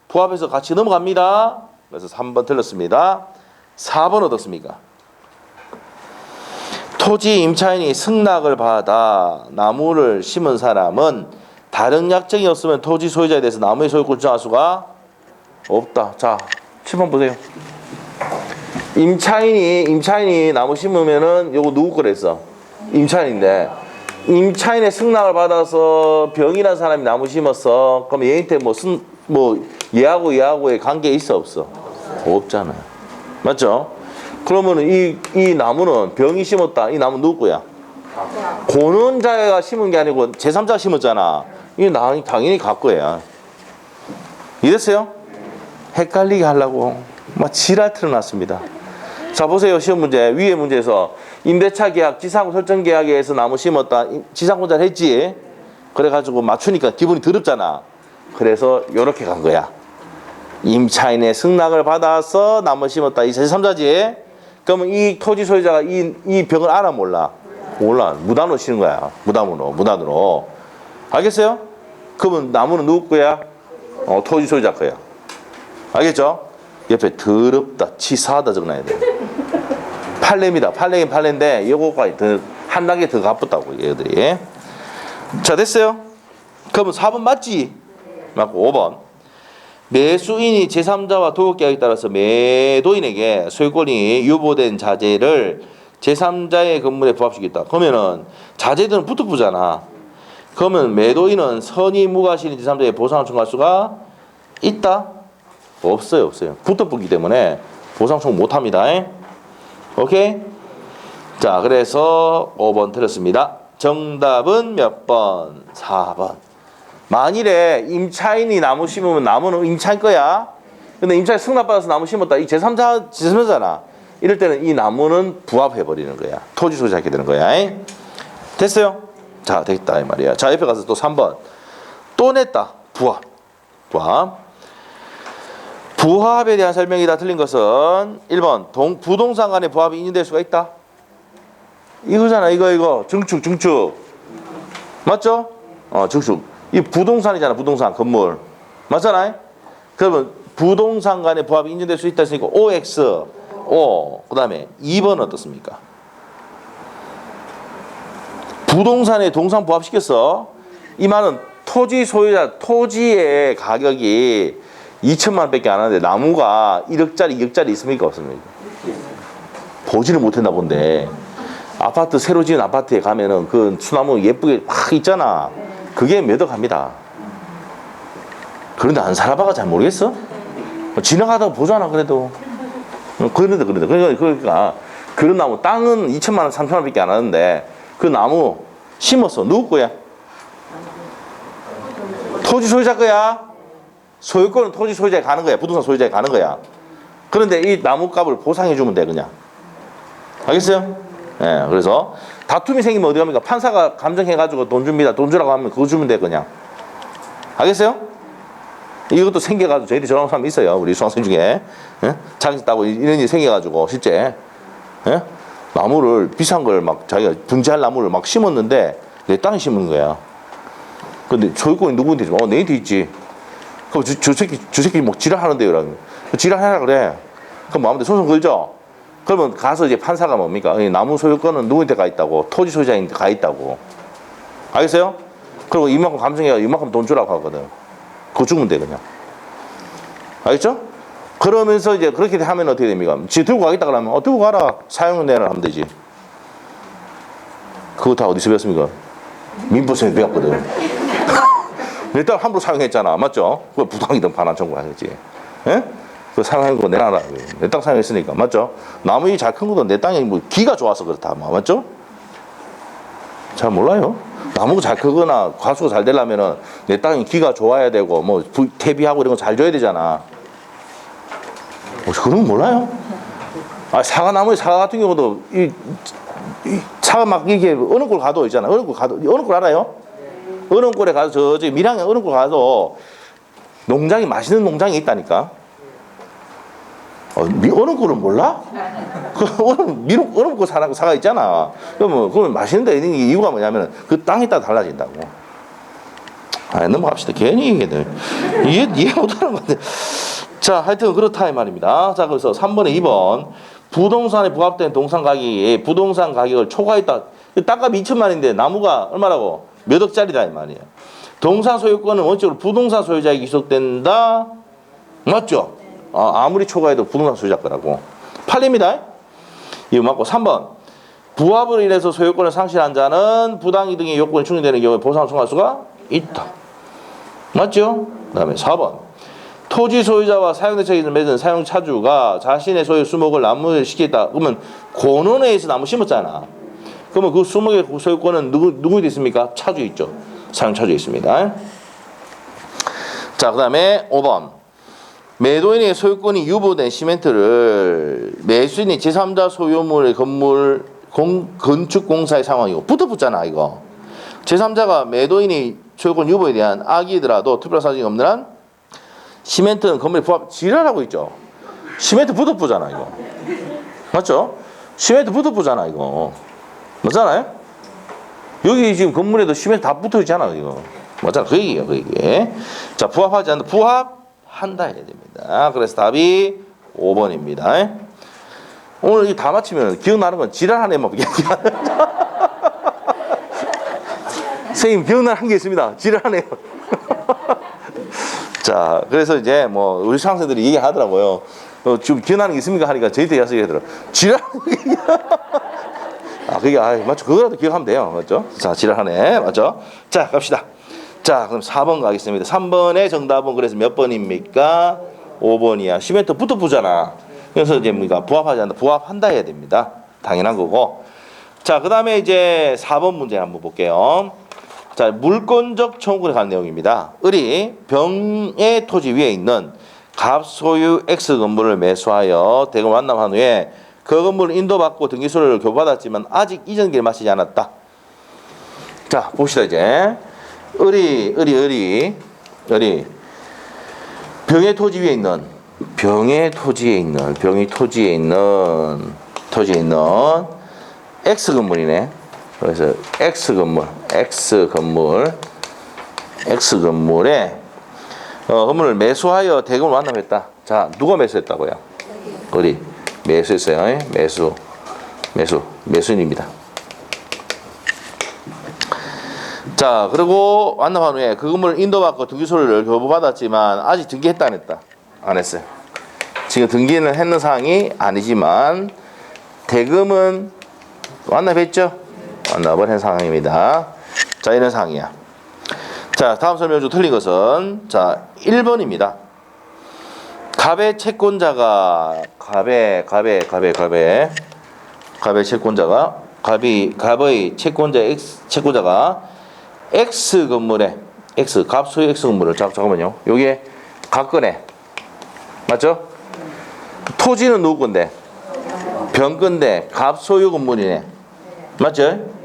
부합해서 같이 넘어갑니다. 그래서 3번 틀렸습니다. 4번 어떻습니까? 토지 임차인이 승낙을 받아 나무를 심은 사람은 다른 약정이 없으면 토지 소유자에 대해서 나무의 소유권을 주장할 수가 없다. 자, 7번 보세요. 임차인이 나무 심으면은 요거 누구 거랬어? 임차인인데 임차인의 승낙을 받아서 병이란 사람이 나무 심었어. 그럼 얘한테 얘하고의 관계 있어 없어? 없잖아. 맞죠? 그러면은 이 나무는 병이 심었다. 이 나무 누구 거야? 권원자가 심은 게 아니고 제3자가 심었잖아. 이 나무 당연히 갖고야. 이랬어요? 헷갈리게 하려고 막 지랄 틀어놨습니다. 자, 보세요. 시험 문제 위에 문제에서 임대차 계약, 지상권 설정 계약에 의해서 나무 심었다. 지상권자를 했지. 그래가지고 맞추니까 기분이 더럽잖아. 그래서 요렇게 간 거야. 임차인의 승낙을 받아서 나무 심었다. 이 제3자지. 그러면 이 토지 소유자가 이 벽을 알아 몰라? 몰라. 무단으로 치는 거야. 무단으로. 알겠어요? 그러면 나무는 누구 거야? 토지 소유자 거야. 알겠죠? 옆에 더럽다, 치사하다 적어놔야 돼. 판례입니다. 판례긴 판례인데 이거까지 한 단계 더 가쁘다고 얘들이. 자, 됐어요? 그러면 4번 맞지? 맞고 5번. 매수인이 제3자와 도급계약에 따라서 매도인에게 소유권이 유보된 자재를 제3자의 건물에 부합시키겠다. 그러면은 자재들은 붙어보잖아. 그러면 매도인은 선의무과실인 제3자의 보상을 청구할 수가 있다? 없어요. 붙어보기 때문에 보상 청구 못합니다. 오케이? 자, 그래서 5번 틀렸습니다. 정답은 몇 번? 4번. 만일에 임차인이 나무 심으면 나무는 임차인 거야. 근데 임차인 승낙받아서 나무 심었다. 이 제3자잖아. 이럴 때는 이 나무는 부합해버리는 거야. 토지 소유자게 되는 거야. 됐어요? 자, 됐다 이 말이야. 자, 옆에 가서 또 3번. 또 냈다. 부합. 부합에 대한 설명이 다 틀린 것은 1번 부동산 간의 부합이 인정될 수가 있다. 이거잖아. 이거 증축 맞죠? 증축. 이 부동산이잖아. 부동산 건물 맞잖아요. 그러면 부동산 간의 부합이 인정될 수 있다 했으니까 OX O. 그 다음에 2번 어떻습니까? 부동산에 동산 부합시켰어. 이 말은 토지 소유자 토지의 가격이 2천만 원밖에 안 하는데 나무가 1억짜리 2억짜리 있습니까 없습니까? 보지를 못했나 본데. 아파트 새로 지은 아파트에 가면은 그 수나무 예쁘게 막 있잖아. 그게 몇 억 합니다. 그런데 안 살아봐가 잘 모르겠어. 지나가다가 보잖아 그래도. 그런데 그러니까 그런 나무 땅은 2천만 원 3천만 원밖에 안 하는데 그 나무 심었어. 누구 거야? 토지 소유자 거야. 소유권은 토지 소유자에 가는 거야. 부동산 소유자에 가는 거야. 그런데 이 나무 값을 보상해 주면 돼 그냥. 알겠어요? 예, 그래서 다툼이 생기면 어디 갑니까? 판사가 감정해가지고 돈 줍니다. 돈 주라고 하면 그거 주면 돼 그냥. 알겠어요? 이것도 생겨가지고 저희들이 저런 사람 있어요. 우리 수강생 중에. 예? 자격증 따고 이런 일이 생겨가지고 실제 예? 나무를 비싼 걸 막 자기가 분재할 나무를 막 심었는데 내 땅에 심은 거야. 근데 소유권이 누구한테 있지? 내한테 있지. 그럼 저 새끼 뭐 지랄하는데요. 라고. 지랄하라 그래. 그럼 마음대로 소송 걸죠. 그러면 가서 이제 판사가 뭡니까? 나무 소유권은 누구한테 가 있다고? 토지 소유자한테 가 있다고. 알겠어요? 그리고 이만큼 감정해가 이만큼 돈 주라고 하거든. 그거 주면 돼 그냥. 알겠죠? 그러면서 이제 그렇게 하면 어떻게 됩니까? 지 들고 가겠다 그러면 들고 가라. 사용내라 하면 되지. 그거 다 어디서 배웠습니까? 민법에서 배웠거든. 내 딸 함부로 사용했잖아. 맞죠? 그거 부당이든 반환 청구하겠지. 예? 그 사용한 거 내놔라. 내 땅 사용했으니까. 맞죠? 나무 잘 큰 것도 내 땅에 뭐 기가 좋아서 그렇다. 맞죠? 잘 몰라요. 나무가 잘 크거나 과수가 잘 되려면은 내 땅이 기가 좋아야 되고 뭐 퇴비하고 이런 거 잘 줘야 되잖아. 그런 거 몰라요? 사과나무의 사과 같은 경우도 이 사과 막 이게 어느 곳 가도 있잖아. 어느 곳 알아요? 어느 곳에 가서 저기 밀양에 어느 곳 가도 농장이 맛있는 농장이 있다니까. 어느 곳은 몰라? 어느 곳 사과 있잖아. 그러면 맛있는데 있는 이유가 뭐냐면 그 땅에 따라 달라진다고. 넘어갑시다. 괜히 얘기해. 이해 못하는 것 같아. 자, 하여튼 그렇다 이 말입니다. 자, 그래서 3번에 2번 부동산에 부합된 동산 가격이 부동산 가격을 초과했다. 땅값이 2천만 원인데 나무가 얼마라고? 몇 억짜리다 이 말이에요. 동산 소유권은 원칙으로 부동산 소유자에게 기속된다. 맞죠? 아무리 초과해도 부동산 소유자 거라고. 팔립니다. 이거 맞고 3번 부합으로 인해서 소유권을 상실한 자는 부당이득의 요건이 충족되는 경우에 보상을 청구할 수가 있다. 맞죠? 그 다음에 4번 토지 소유자와 사용대책을 맺은 사용차주가 자신의 소유 수목을 나무에 시키겠다. 그러면 권원회에서 나무 심었잖아. 그러면 그 수목의 소유권은 누구에 있습니까? 차주에 있죠. 사용차주에 있습니다. 자, 그 다음에 5번 매도인의 소유권이 유보된 시멘트를 매수인이 제3자 소유물의 건물 건축공사의 상황이고 붙어붙잖아 이거. 제3자가 매도인이 소유권 유보에 대한 악의더라도 특별한 사정이 없는 한 시멘트는 건물에 부합 지랄하고 있죠. 시멘트 붙어붙잖아 이거. 맞죠? 시멘트 붙어붙잖아 이거. 맞잖아요? 여기 지금 건물에도 시멘트 다 붙어있잖아 이거. 맞잖아. 그 얘기예요 그 얘기. 자, 부합하지 않는다. 부합한다 해야 됩니다. 그래서 답이 5번입니다. 오늘 이거 다 맞히면 기억나는 건 지랄한 애만 선생님 기억나는 한 게 있습니다. 지랄한 애. 자, 그래서 이제 뭐 우리 수강생들이 얘기하더라고요. 좀 기억나는 게 있습니까? 하니까 저희들이 와서 얘기하더라고요. 지랄. 그게 맞죠? 그거라도 기억하면 돼요. 맞죠? 자, 지랄하네. 맞죠? 자, 갑시다. 자, 그럼 4번 가겠습니다. 3번의 정답은 그래서 몇 번입니까? 5번이야. 시멘트 붙어보잖아. 그래서 이제 뭡니까? 부합하지 않는다. 부합한다 해야 됩니다. 당연한 거고. 자, 그 다음에 이제 4번 문제 한번 볼게요. 자, 물권적 청구에 관한 내용입니다. 을이 병의 토지 위에 있는 갑 소유 X 건물을 매수하여 대금 완납한 후에 그 건물을 인도받고 등기소를 교부받았지만 아직 이전기를 마치지 않았다. 자, 봅시다 이제. 을이 병의 토지 위에 있는 토지에 있는 X 건물이네. 그래서 X 건물에 건물을 매수하여 대금을 완납했다. 자, 누가 매수했다고요? 을이 매수했어요. 매수인입니다. 자, 그리고 완납한 후에 그 건물을 인도받고 등기소를 교부받았지만 아직 등기했다 안 했다? 안 했어요. 지금 등기는 했는 사항이 아니지만 대금은 완납했죠? 완납을 한 상황입니다. 자, 이런 상황이야. 자, 다음 설명 중 틀린 것은 자, 1번입니다. 갑의 채권자가 갑의 채권자가 갑의 채권자가 X 건물에 갑 소유 X 건물을 잠깐만요. 요게 갑 거네. 맞죠? 토지는 누구 건데? 병 건데 갑 소유 건물이네. 맞죠?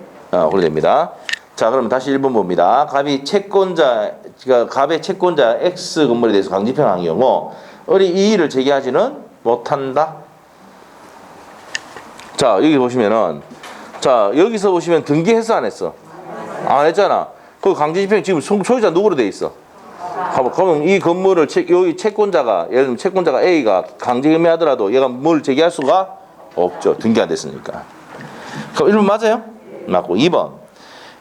그래 됩니다. 자, 그러면 다시 1번 봅니다. 갑의 채권자 X 건물에 대해서 강제평가한 경우 을이 이의를 제기하지는 못한다. 자, 여기 보시면은 자, 여기서 보시면 등기했어 안 했어? 안 했잖아. 그 강제집행 지금 소유자 누구로 돼 있어? 그러면 이 건물을 여기 채권자가 예를 들면 채권자가 A가 강제금해하더라도 얘가 뭘 제기할 수가 없죠. 등기 안 됐으니까. 그럼 1번 맞아요? 맞고 2번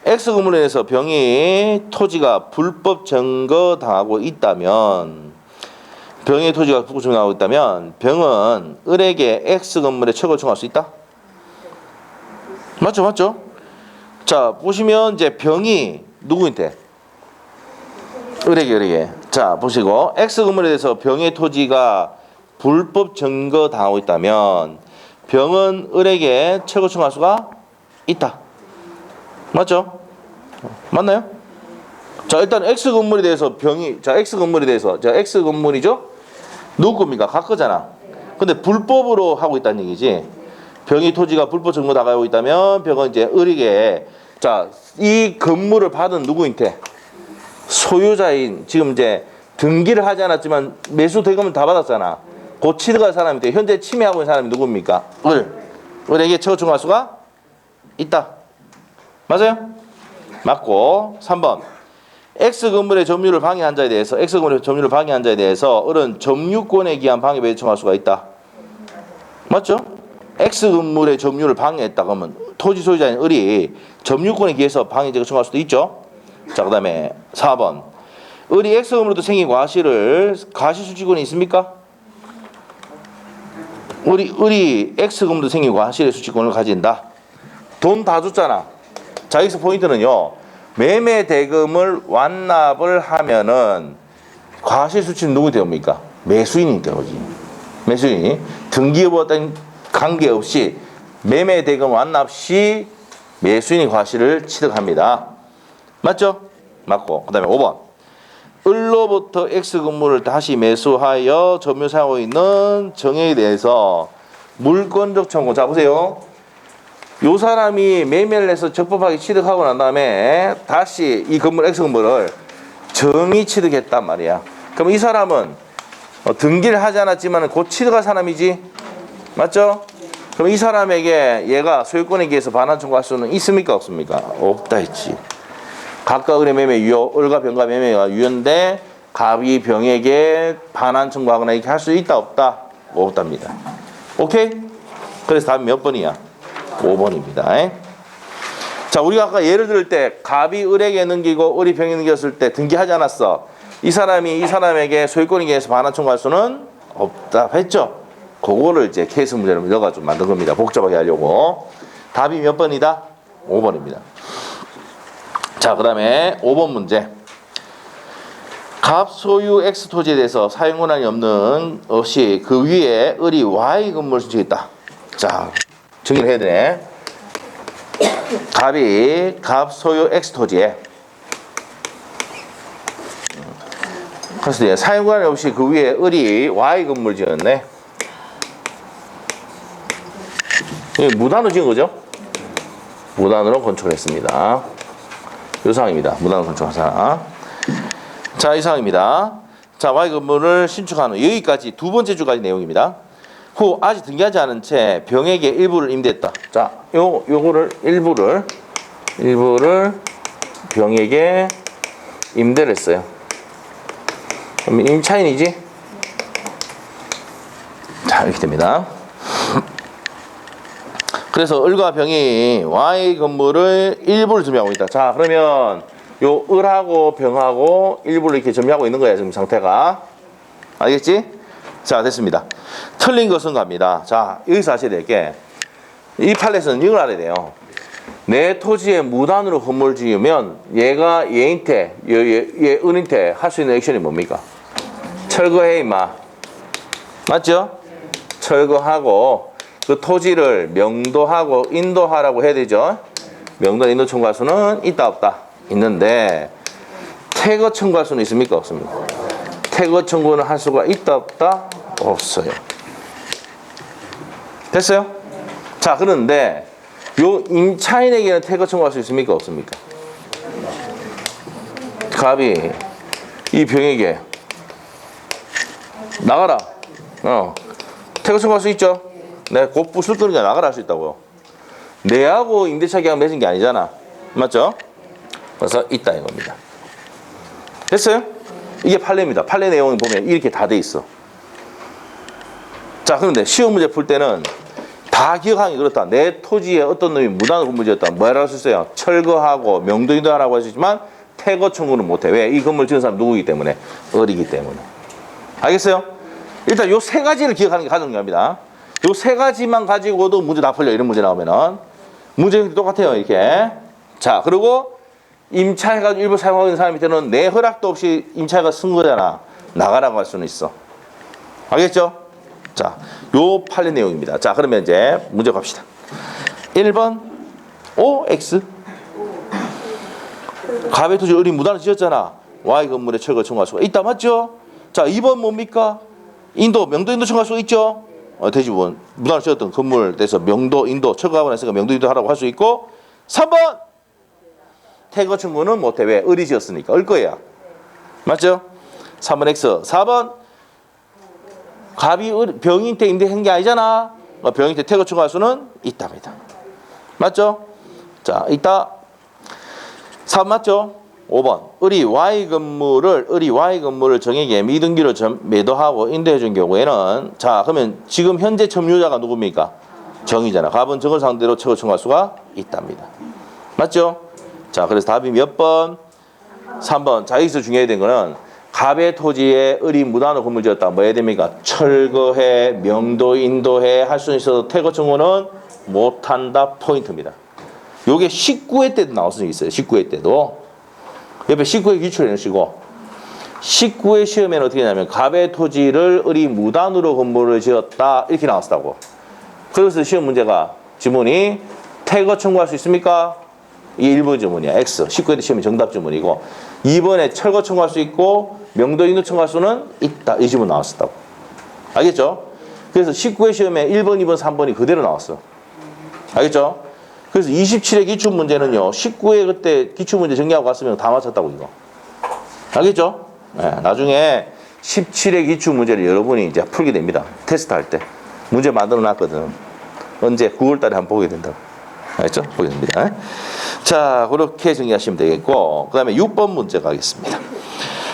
X 건물에 대해서 병의 토지가 불법 증거당하고 있다면 병의 토지가 불법 증거당하고 있다면 병은 을에게 X 건물에 처벌 청구할 수 있다? 맞죠? 자, 보시면 이제 병이 누구인데? 을에게. 자, 보시고 X 건물에 대해서 병의 토지가 불법 증거당하고 있다면 병은 을에게 처벌 청구할 수가 있다. 맞죠? 맞나요? 자, 일단 X 건물에 대해서 X 건물이죠? 누구 겁니까? 각 거잖아. 근데 불법으로 하고 있다는 얘기지. 병의 토지가 불법 증거 나가고 있다면 병은 이제 을에게 자, 이 건물을 받은 누구인데? 소유자인 지금 이제 등기를 하지 않았지만 매수 대금을 다 받았잖아. 그 취득할 사람인데 현재 침해하고 있는 사람이 누굽니까? 을에게 처벌 청구할 수가 있다. 맞아요? 맞고 3번 X 건물의 점유를 방해한 자에 대해서 을은 점유권에 기한 방해를 요청할 수가 있다. 맞죠? X 건물의 점유를 방해했다 그러면 토지 소유자인 을이 점유권에 기해서 방해죄를 요청할 수도 있죠. 자, 그 다음에 4번 을이 X 건물로부터 생긴 과실수취권이 있습니까? 을이 X 건물로부터 생긴 과실의 수취권을 가진다. 돈 다 줬잖아. 자, 여기서 포인트는요. 매매 대금을 완납을 하면은 과실수취는 누구 됩니까? 매수인이 되지. 매수인이 등기 여부와 관계없이 매매 대금 완납 시 매수인이 과실을 취득합니다. 맞죠? 맞고. 그 다음에 5번 을로부터 X 건물을 다시 매수하여 점유 사용하고 있는 정액에 대해서 물권적 청구. 자, 보세요. 요 사람이 매매를 해서 적법하게 취득하고 난 다음에 다시 이 건물 X 건물을 정의 취득했단 말이야. 그럼 이 사람은 등기를 하지 않았지만 곧 취득할 사람이지. 맞죠? 그럼 이 사람에게 얘가 소유권에 기해서 반환 청구할 수는 있습니까? 없습니까? 없다 했지. 갑과 을의 매매 유효, 을과 병과 매매가 유효인데 갑이 병에게 반환 청구하거나 이렇게 할 수 있다 없다? 없답니다. 오케이? 그래서 답이 몇 번이야? 5번입니다. 자, 우리가 아까 예를 들을 때 갑이 을에게 넘기고 을이 병에 넘겼을 때 등기하지 않았어. 이 사람이 이 사람에게 소유권에 기해서 반환 청구할 수는 없다 했죠? 그거를 이제 케이스 문제를 넣어가지고 만든 겁니다. 복잡하게 하려고. 답이 몇 번이다? 5번입니다. 자, 그 다음에 5번 문제. 갑 소유 X 토지에 대해서 사용 권한이 없이 그 위에 을이 Y 건물을 신청했다. 자, 정리를 해야 되네. 갑이 갑 소유 X 토지에 그래서 이제 사용관이 없이 그 위에 을이 Y 건물 지었네. 무단으로 지은 거죠? 무단으로 건축했습니다. 이 상황입니다. 무단으로 건축한 상황. 자, 이 상황입니다. 자, Y 건물을 신축하는 여기까지 두 번째 주까지 내용입니다. 후 아직 등기하지 않은 채 병에게 일부를 임대했다. 자, 요거를 일부를 병에게 임대를 했어요. 그럼 임차인이지? 자, 이렇게 됩니다. 그래서 을과 병이 Y 건물을 일부를 점유하고 있다. 자, 그러면 요 을하고 병하고 일부를 이렇게 점유하고 있는 거야, 지금 상태가. 알겠지? 자, 됐습니다. 틀린 것은 갑니다. 자, 여기서 하셔야 될 게, 이 판례에서는 이걸 알아야 돼요. 내 토지에 무단으로 건물을 지으면 얘가 얘한테, 얘 은한테 할 수 있는 액션이 뭡니까? 철거해, 임마. 맞죠? 철거하고 그 토지를 명도하고 인도하라고 해야 되죠. 명도 인도 청구할 수는 있다 없다? 있는데 퇴거 청구할 수는 있습니까 없습니까? 퇴거 청구는 할 수가 있다 없다? 없어요. 됐어요? 자, 그런데 요 임차인에게는 퇴거 청구할 수 있습니까 없습니까? 갑이 이 병에게 나가라. 퇴거 청구할 수 있죠? 내가 곧 부술 거니까 나가라 할 수 있다고요. 내하고 임대차 계약 맺은 게 아니잖아. 맞죠? 그래서 있다 이겁니다. 됐어요? 이게 판례입니다. 판례 내용을 보면 이렇게 다 돼 있어. 자, 그런데 시험 문제 풀 때는 다 기억하기 그렇다. 내 토지에 어떤 놈이 무단으로 건물 지었다. 뭐라고 할 수 있어요? 철거하고 명도인도하라고 할 수 있지만 퇴거 청구는 못해. 왜? 이 건물 지은 사람 누구이기 때문에? 을이기 때문에. 알겠어요? 일단 요 세 가지를 기억하는 게 가장 중요합니다. 요 세 가지만 가지고도 문제 다 풀려. 이런 문제 나오면은 문제는 똑같아요. 이렇게. 자, 그리고 임차해가지고 일부 사용하고 있는 사람이 때는 내 허락도 없이 임차해가 쓴 거잖아. 나가라고 할 수는 있어. 알겠죠? 자, 요 판례 내용입니다. 자, 그러면 이제 문제 갑시다. 1번 OX 갑의 토지 을이 무단으로 지었잖아. Y 건물에 철거 청구할 수가 있다. 맞죠? 자, 2번 뭡니까? 인도, 명도 인도 청구할 수 있죠? 대지분 무단으로 지었던 건물에 대해서 명도 인도 철거하고 나서니까 명도 인도 하라고 할 수 있고 3번 퇴거 청구는 못해. 왜? 을이 지었으니까. 을 거야. 맞죠? 3번 X. 4번 갑이 병인한테 임대한 게 아니잖아. 병인한테 퇴거 청구할 수는 있답니다. 맞죠? 자, 있다. 4번 맞죠? 5번 을이 Y 건물을 정에게 미등기로 매도하고 인도해 준 경우에는 자, 그러면 지금 현재 점유자가 누굽니까? 정이잖아. 갑은 정을 상대로 퇴거 청구할 수가 있답니다. 맞죠? 자, 그래서 답이 몇 번? 3번. 자, 여기서 중요해야 되는 거는 갑의 토지에 을이 무단으로 건물 지었다. 뭐 해야 됩니까? 철거해, 명도, 인도해 할 수 있어도 퇴거 청구는 못한다. 포인트입니다. 요게 19회 때도 나올 수 있어요. 19회 때도. 옆에 19회 기출해 놓으시고 19회 시험에는 어떻게 하냐면 갑의 토지를 을이 무단으로 건물을 지었다. 이렇게 나왔다고. 그래서 시험 문제가 지문이 퇴거 청구할 수 있습니까? 이 1번 지문이야. X. 19회 때 시험이 정답 지문이고 2번에 철거 청구할 수 있고 명도 인도 청구할 수는 있다. 이 지문 나왔었다고. 알겠죠? 그래서 19회 시험에 1번, 2번, 3번이 그대로 나왔어. 알겠죠? 그래서 27회 기출 문제는요. 19회 그때 기출 문제 정리하고 갔으면 다 맞췄다고 이거. 알겠죠? 네, 나중에 17회 기출 문제를 여러분이 이제 풀게 됩니다. 테스트 할 때. 문제 만들어 놨거든. 언제? 9월 달에 한번 보게 된다고. 알겠죠? 보게 됩니다. 자, 그렇게 정리하시면 되겠고, 그 다음에 6번 문제 가겠습니다.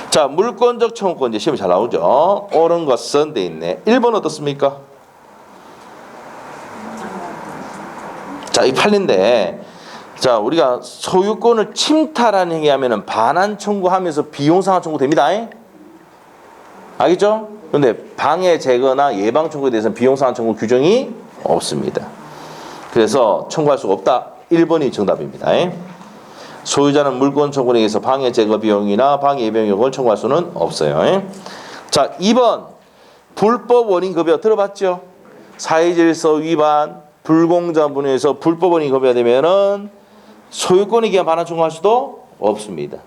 자, 물권적 청구권 이제 시험이 잘 나오죠. 옳은 것은 돼 있네. 1번 어떻습니까? 자, 이 판례인데, 자, 우리가 소유권을 침탈하는 행위하면은 반환 청구하면서 비용상환 청구 됩니다. 알겠죠? 그런데 방해 제거나 예방 청구에 대해서는 비용상환 청구 규정이 없습니다. 그래서 청구할 수가 없다. 1번이 정답입니다. 소유자는 물권 청구에 의해서 방해 제거 비용이나 방해 예방 비용을 청구할 수는 없어요. 자, 2번 불법 원인 급여 들어봤죠? 사회질서 위반, 불공정한 분야에서 불법 원인 급여가 되면은 소유권에 기한 반환 청구할 수도 없습니다.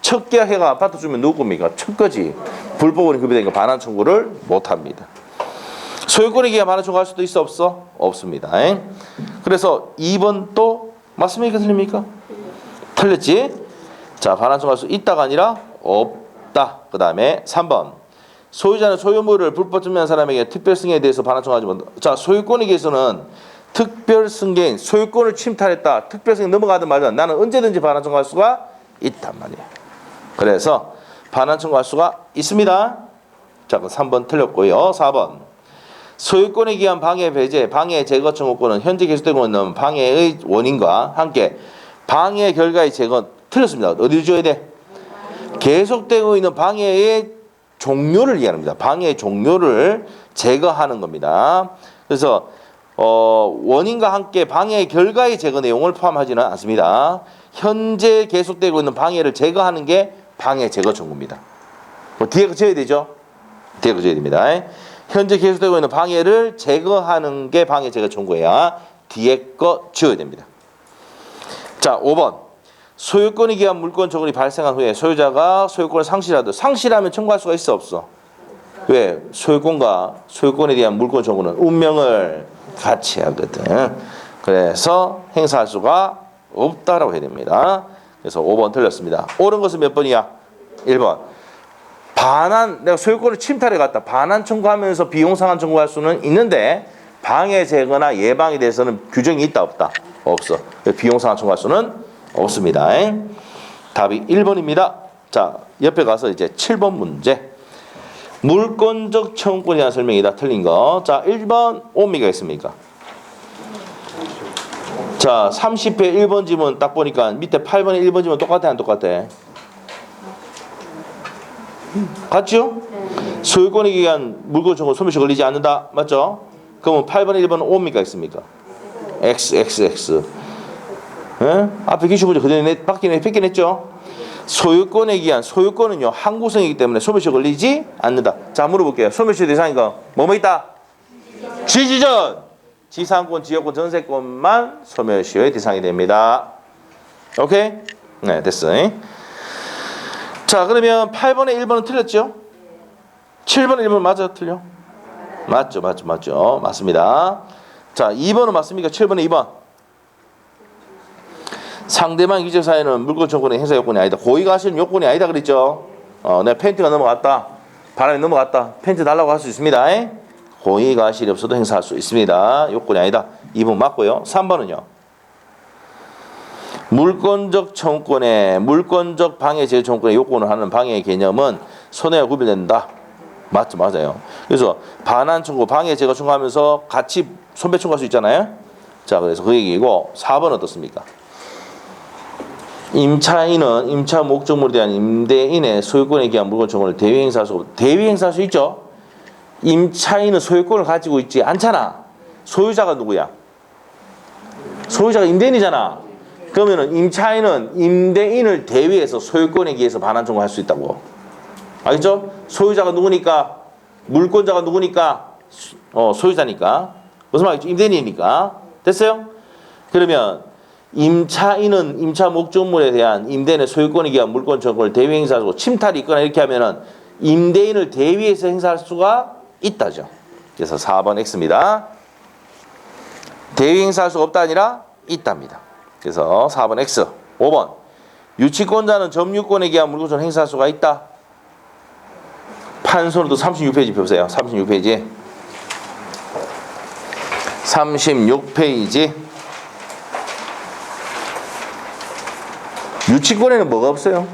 첫 계약해가 아파트 주면 누구 겁니까? 첫 거지. 불법으로 급여되니까 반환 청구를 못 합니다. 소유권의 기한 반환 청구할 수도 있어 없어? 없습니다. 그래서 2번 또 맞습니까? 틀립니까? 틀렸지? 자, 반환 청구할 수 있다가 아니라 없다. 그 다음에 3번 소유자는 소유물을 불법 증명한 사람에게 특별 승계에 대해서 반환 청구하지 못한다. 자, 소유권에 대해서는 특별 승계인 소유권을 침탈했다. 특별 승계 넘어가든 말든 나는 언제든지 반환 청구할 수가 있단 말이에요. 그래서 반환 청구할 수가 있습니다. 자, 그럼 3번 틀렸고요. 4번 소유권에 기한 방해 배제, 방해 제거 청구권은 현재 계속되고 있는 방해의 원인과 함께 방해 결과의 제거 틀렸습니다. 어디를 줘야 돼? 계속되고 있는 방해의 종료를 이해합니다. 방해의 종료를 제거하는 겁니다. 그래서 원인과 함께 방해의 결과의 제거 내용을 포함하지는 않습니다. 현재 계속되고 있는 방해를 제거하는 게 방해 제거 청구입니다. 뒤에 거 지어야 되죠? 뒤에 거 지어야 됩니다. 현재 계속되고 있는 방해를 제거하는 게 방해 제거 청구해야 뒤에 거 지어야 됩니다. 자, 5번 소유권에 기한 물권 처분이 발생한 후에 소유자가 소유권을 상실하듯 상실하면 청구할 수가 있어 없어? 왜? 소유권과 소유권에 대한 물권 처분은 운명을 같이 하거든. 그래서 행사할 수가 없다라고 해야 됩니다. 그래서 5번 틀렸습니다. 옳은 것은 몇 번이야? 1번. 반환, 내가 소유권을 침탈해 갔다. 반환 청구하면서 비용 상환 청구할 수는 있는데 방해 제거나 예방에 대해서는 규정이 있다 없다? 없어. 비용 상환 청구할 수는 없습니다. 답이 1번입니다. 자, 옆에 가서 이제 7번 문제. 물권적 청구권에 대한 설명이다. 틀린 거. 자, 1번 오미가 있습니까? 자, 30회 1번 지문 딱 보니까 밑에 8번에 1번 지문 똑같아 안 똑같아? 같죠? 소유권에 의한 물권 청구 소멸시 걸리지 않는다. 맞죠? 그러면 8번에 1번은 오미가 있습니까? X. 예? 앞에 기출 문제 그대로 뺏긴 했죠? 소유권에 기한 소유권은요 항구성이기 때문에 소멸시 걸리지 않는다. 자, 물어볼게요. 소멸시 대상인가? 뭐뭐 있다? 지지전, 지상권, 지역권, 전세권만 소멸시효의 대상이 됩니다. 오케이? 네, 됐어. 자, 그러면 8번에 1번은 틀렸죠? 7번에 1번 맞아? 틀려? 맞죠. 맞습니다. 자, 2번은 맞습니까? 7번에 2번. 상대방 기적 사유는 물권 청구의 행사 요건이 아니다. 고의가 하시는 요건이 아니다 그랬죠? 내가 팬티가 넘어갔다. 바람이 넘어갔다. 팬티 달라고 할 수 있습니다. 고의가 하실이 없어도 행사할 수 있습니다. 요건이 아니다. 2번 맞고요. 3번은요. 물권적 청구권의 물권적 방해 제외 청구권의 요건을 하는 방해의 개념은 손해와 구별된다. 맞죠? 맞아요. 그래서 반환 청구, 방해 제거 청구하면서 같이 손배 청구할 수 있잖아요. 자, 그래서 그 얘기고 4번 어떻습니까? 임차인은 임차 목적물에 대한 임대인의 소유권에 기한 물권 청구를 대위 행사할 수 없다. 대위 행사할 수 있죠? 임차인은 소유권을 가지고 있지 않잖아. 소유자가 누구야? 소유자가 임대인이잖아. 그러면은 임차인은 임대인을 대위해서 소유권에 기해서 반환 청구할 수 있다고. 알겠죠? 소유자가 누구니까? 물권자가 누구니까? 소유자니까. 무슨 말이죠? 임대인이니까. 됐어요? 그러면 임차인은 임차 목적물에 대한 임대인의 소유권에 기한 물권 청구를 대위 행사하고 침탈이 있거나 이렇게 하면은 임대인을 대위해서 행사할 수가 있다죠. 그래서 4번 X입니다. 대위 행사할 수가 없다 아니라 있답니다. 그래서 4번 X. 5번 유치권자는 점유권에 기한 물권 청구를 행사할 수가 있다. 판소리도 36페이지 펴보세요. 36페이지. 36페이지. 유치권에는 뭐가 없어요?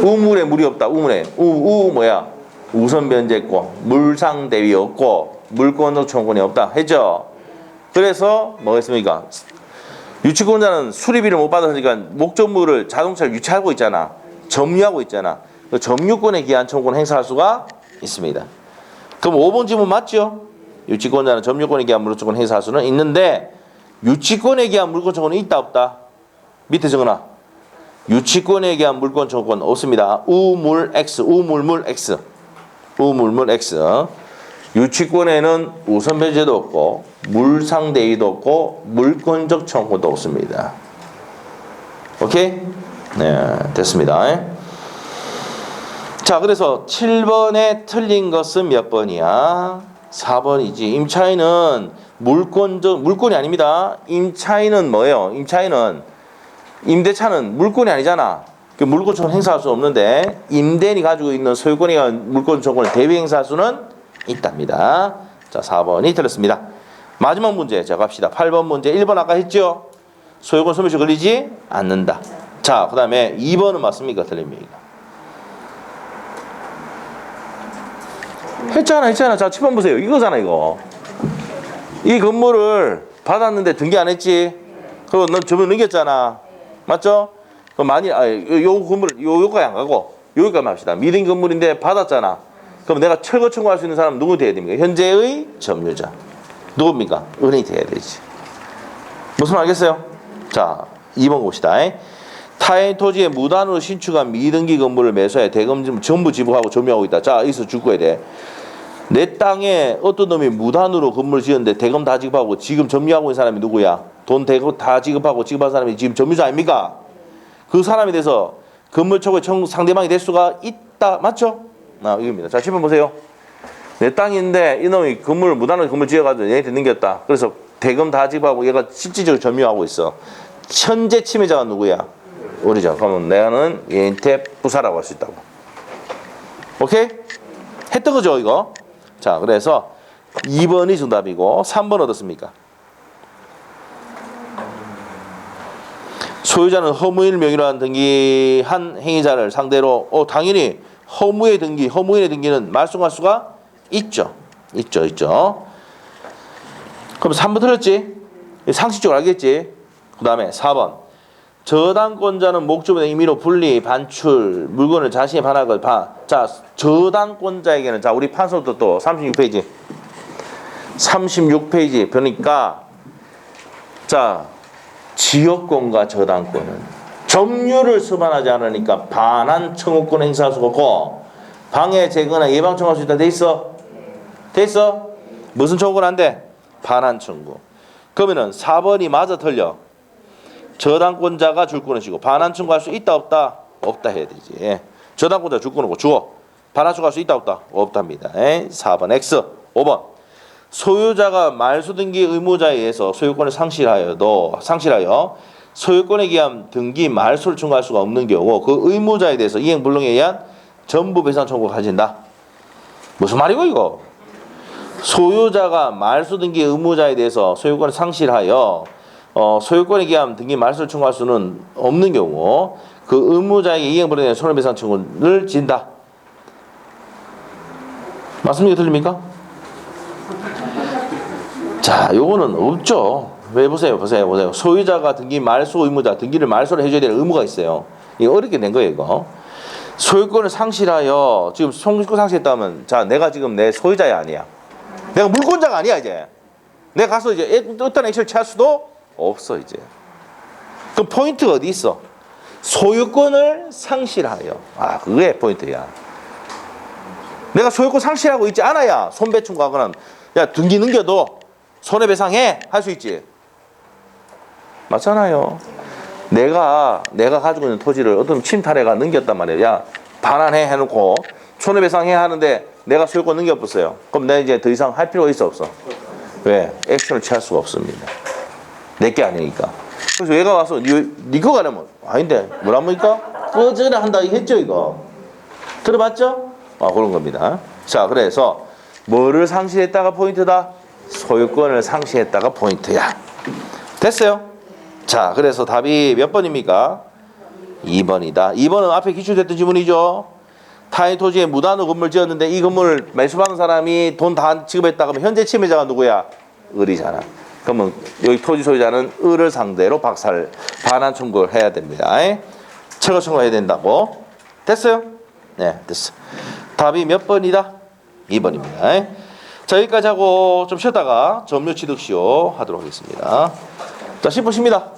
우물에 물이 없다. 우물에. 뭐야? 우선 변제권, 물상 대위 없고 물권적 청구권이 없다. 했죠? 그래서 뭐가 있습니까? 유치권자는 수리비를 못 받았으니까 목적물을 자동차를 유치하고 있잖아. 점유하고 있잖아. 그 점유권에 기한 청구권을 행사할 수가 있습니다. 그럼 5번 지문 맞죠? 유치권자는 점유권에 기한 물권을 행사할 수는 있는데 유치권에 기한 물권 청구는 있다 없다? 밑에 적어놔. 유치권에 기한 물권 청구권 없습니다. 우물 X, 우물물 X. 우물물 X. 유치권에는 우선 변제도 없고 물상 대위도 없고 물권적 청구도 없습니다. 오케이? 네, 됐습니다. 자, 그래서 7번에 틀린 것은 몇 번이야? 4번이지. 임차인은 물건이 아닙니다. 임차인은 뭐예요? 임차인은 임대차는 물건이 아니잖아. 그 물권청을 행사할 수 없는데 임대인이 가지고 있는 소유권이나 물권청을 대위 행사할 수는 있답니다. 자, 4번이 틀렸습니다. 마지막 문제 자 갑시다. 8번 문제. 1번 아까 했죠? 소유권 소멸시 걸리지 않는다. 자, 그 다음에 2번은 맞습니까? 틀립니까? 했잖아. 자, 7번 보세요. 이거잖아, 이거. 이 건물을 받았는데 등기 안 했지? 그리고 넌 저번에 넘겼잖아. 맞죠? 그럼 만일, 요 건물, 요거까지 안 가고, 여기까지 합시다. 미등 건물인데 받았잖아. 그럼 내가 철거 청구할 수 있는 사람은 누구 돼야 됩니까? 현재의 점유자. 누굽니까? 은행이 돼야 되지. 무슨 말 알겠어요? 자, 2번 봅시다. 타인 토지에 무단으로 신축한 미등기 건물을 매수해 대금 전부 지불하고 점유하고 있다. 자, 여기서 죽고야 돼. 내 땅에 어떤 놈이 무단으로 건물을 지었는데 대금 다 지급하고 지금 점유하고 있는 사람이 누구야? 돈 대금 다 지급하고 지급한 사람이 지금 점유자 아닙니까? 그 사람에 대해서 건물 초과 상대방이 될 수가 있다. 맞죠? 이겁니다. 자, 10번 보세요. 내 땅인데 이놈이 무단으로 건물 지어가지고 얘한테 넘겼다. 그래서 대금 다 지급하고 얘가 실질적으로 점유하고 있어. 현재 침해자가 누구야? 우리죠. 그러면 내가는 얘한테 부사라고 할 수 있다고. 오케이? 했던 거죠, 이거? 자, 그래서 2번이 정답이고 3번 어떻습니까? 소유자는 허무인을 명의로 한 등기한 행위자를 상대로 당연히 허무인의 등기는 말소할 수가 있죠. 있죠. 그럼 3번 틀렸지? 상식적으로 알겠지? 그 다음에 4번. 저당권자는 목적의 의미로 분리, 반출, 물건을 자신이 반할 자, 저당권자에게는 자, 우리 판서부터 또 36페이지. 36페이지. 그러니까 자, 지역권과 저당권은 점유를 서반하지 않으니까 반환 청구권 행사할 수가 없고 방해, 제거나 예방 청구할 수 있다. 돼 있어? 무슨 청구권 안 돼? 반환 청구. 그러면은 4번이 맞아 틀려. 저당권자가 줄권이시고 반환 청구할 수 있다 없다? 없다 해야 되지. 저당권자 줄권이고 주어. 반환 청구할 수 있다 없다? 없답니다. 4번 X. 5번. 소유자가 말소 등기 의무자에 의해서 소유권을 상실하여 소유권에 의한 등기 말소를 청구할 수가 없는 경우 그 의무자에 대해서 이행 불능에 의한 전부 배상 청구가 가진다. 무슨 말이고 이거? 소유자가 말소 등기 의무자에 대해서 소유권을 상실하여 소유권에 의한 등기 말소를 청구할 수는 없는 경우 그 의무자에게 이행 불능에 의한 손해배상 청구를 진다. 맞습니까? 틀립니까? 자, 요거는 없죠. 왜 보세요. 소유자가 등기 말소 의무자, 등기를 말소를 해줘야 될 의무가 있어요. 이거 어렵게 된 거예요, 이거. 소유권을 상실하여 지금 소유권 상실했다면 자, 내가 지금 내 소유자야 아니야? 내가 물권자가 아니야 이제. 내가 가서 이제 어떤 액션을 취할 수도 없어 이제. 그럼 포인트가 어디 있어? 소유권을 상실하여. 그게 포인트야. 내가 소유권 상실하고 있지 않아야 손배 청구하거나 야 등기 넘겨도 손해배상해 할 수 있지. 맞잖아요. 내가 가지고 있는 토지를 어떤 침탈해가 넘겼단 말이야. 야 반환해 해놓고 손해배상해 하는데 내가 소유권 넘겨버렸어요. 그럼 내가 이제 더 이상 할 필요가 있어 없어? 왜? 액션을 취할 수가 없습니다. 내게 아니니까. 그래서 얘가 와서 니 거 가려면 아닌데 뭐랍니까? 꺼져라 한다 했죠 이거. 들어봤죠? 그런 겁니다. 자, 그래서 뭐를 상실했다가 포인트다? 소유권을 상실했다가 포인트야. 됐어요? 자, 그래서 답이 몇 번입니까? 2번이다. 2번은 앞에 기출됐던 지문이죠. 타인 토지에 무단으로 건물 지었는데 이 건물을 매수받은 사람이 돈 다 지급했다 그러면 현재 침해자가 누구야? 을이잖아. 그러면 여기 토지 소유자는 을을 상대로 반환 청구를 해야 됩니다. 철거 청구해야 된다고. 됐어요? 네, 됐어. 답이 몇 번이다? 2번입니다. 자, 여기까지 하고 좀 쉬었다가 점유 취득시효 하도록 하겠습니다. 자, 10분 쉽니다.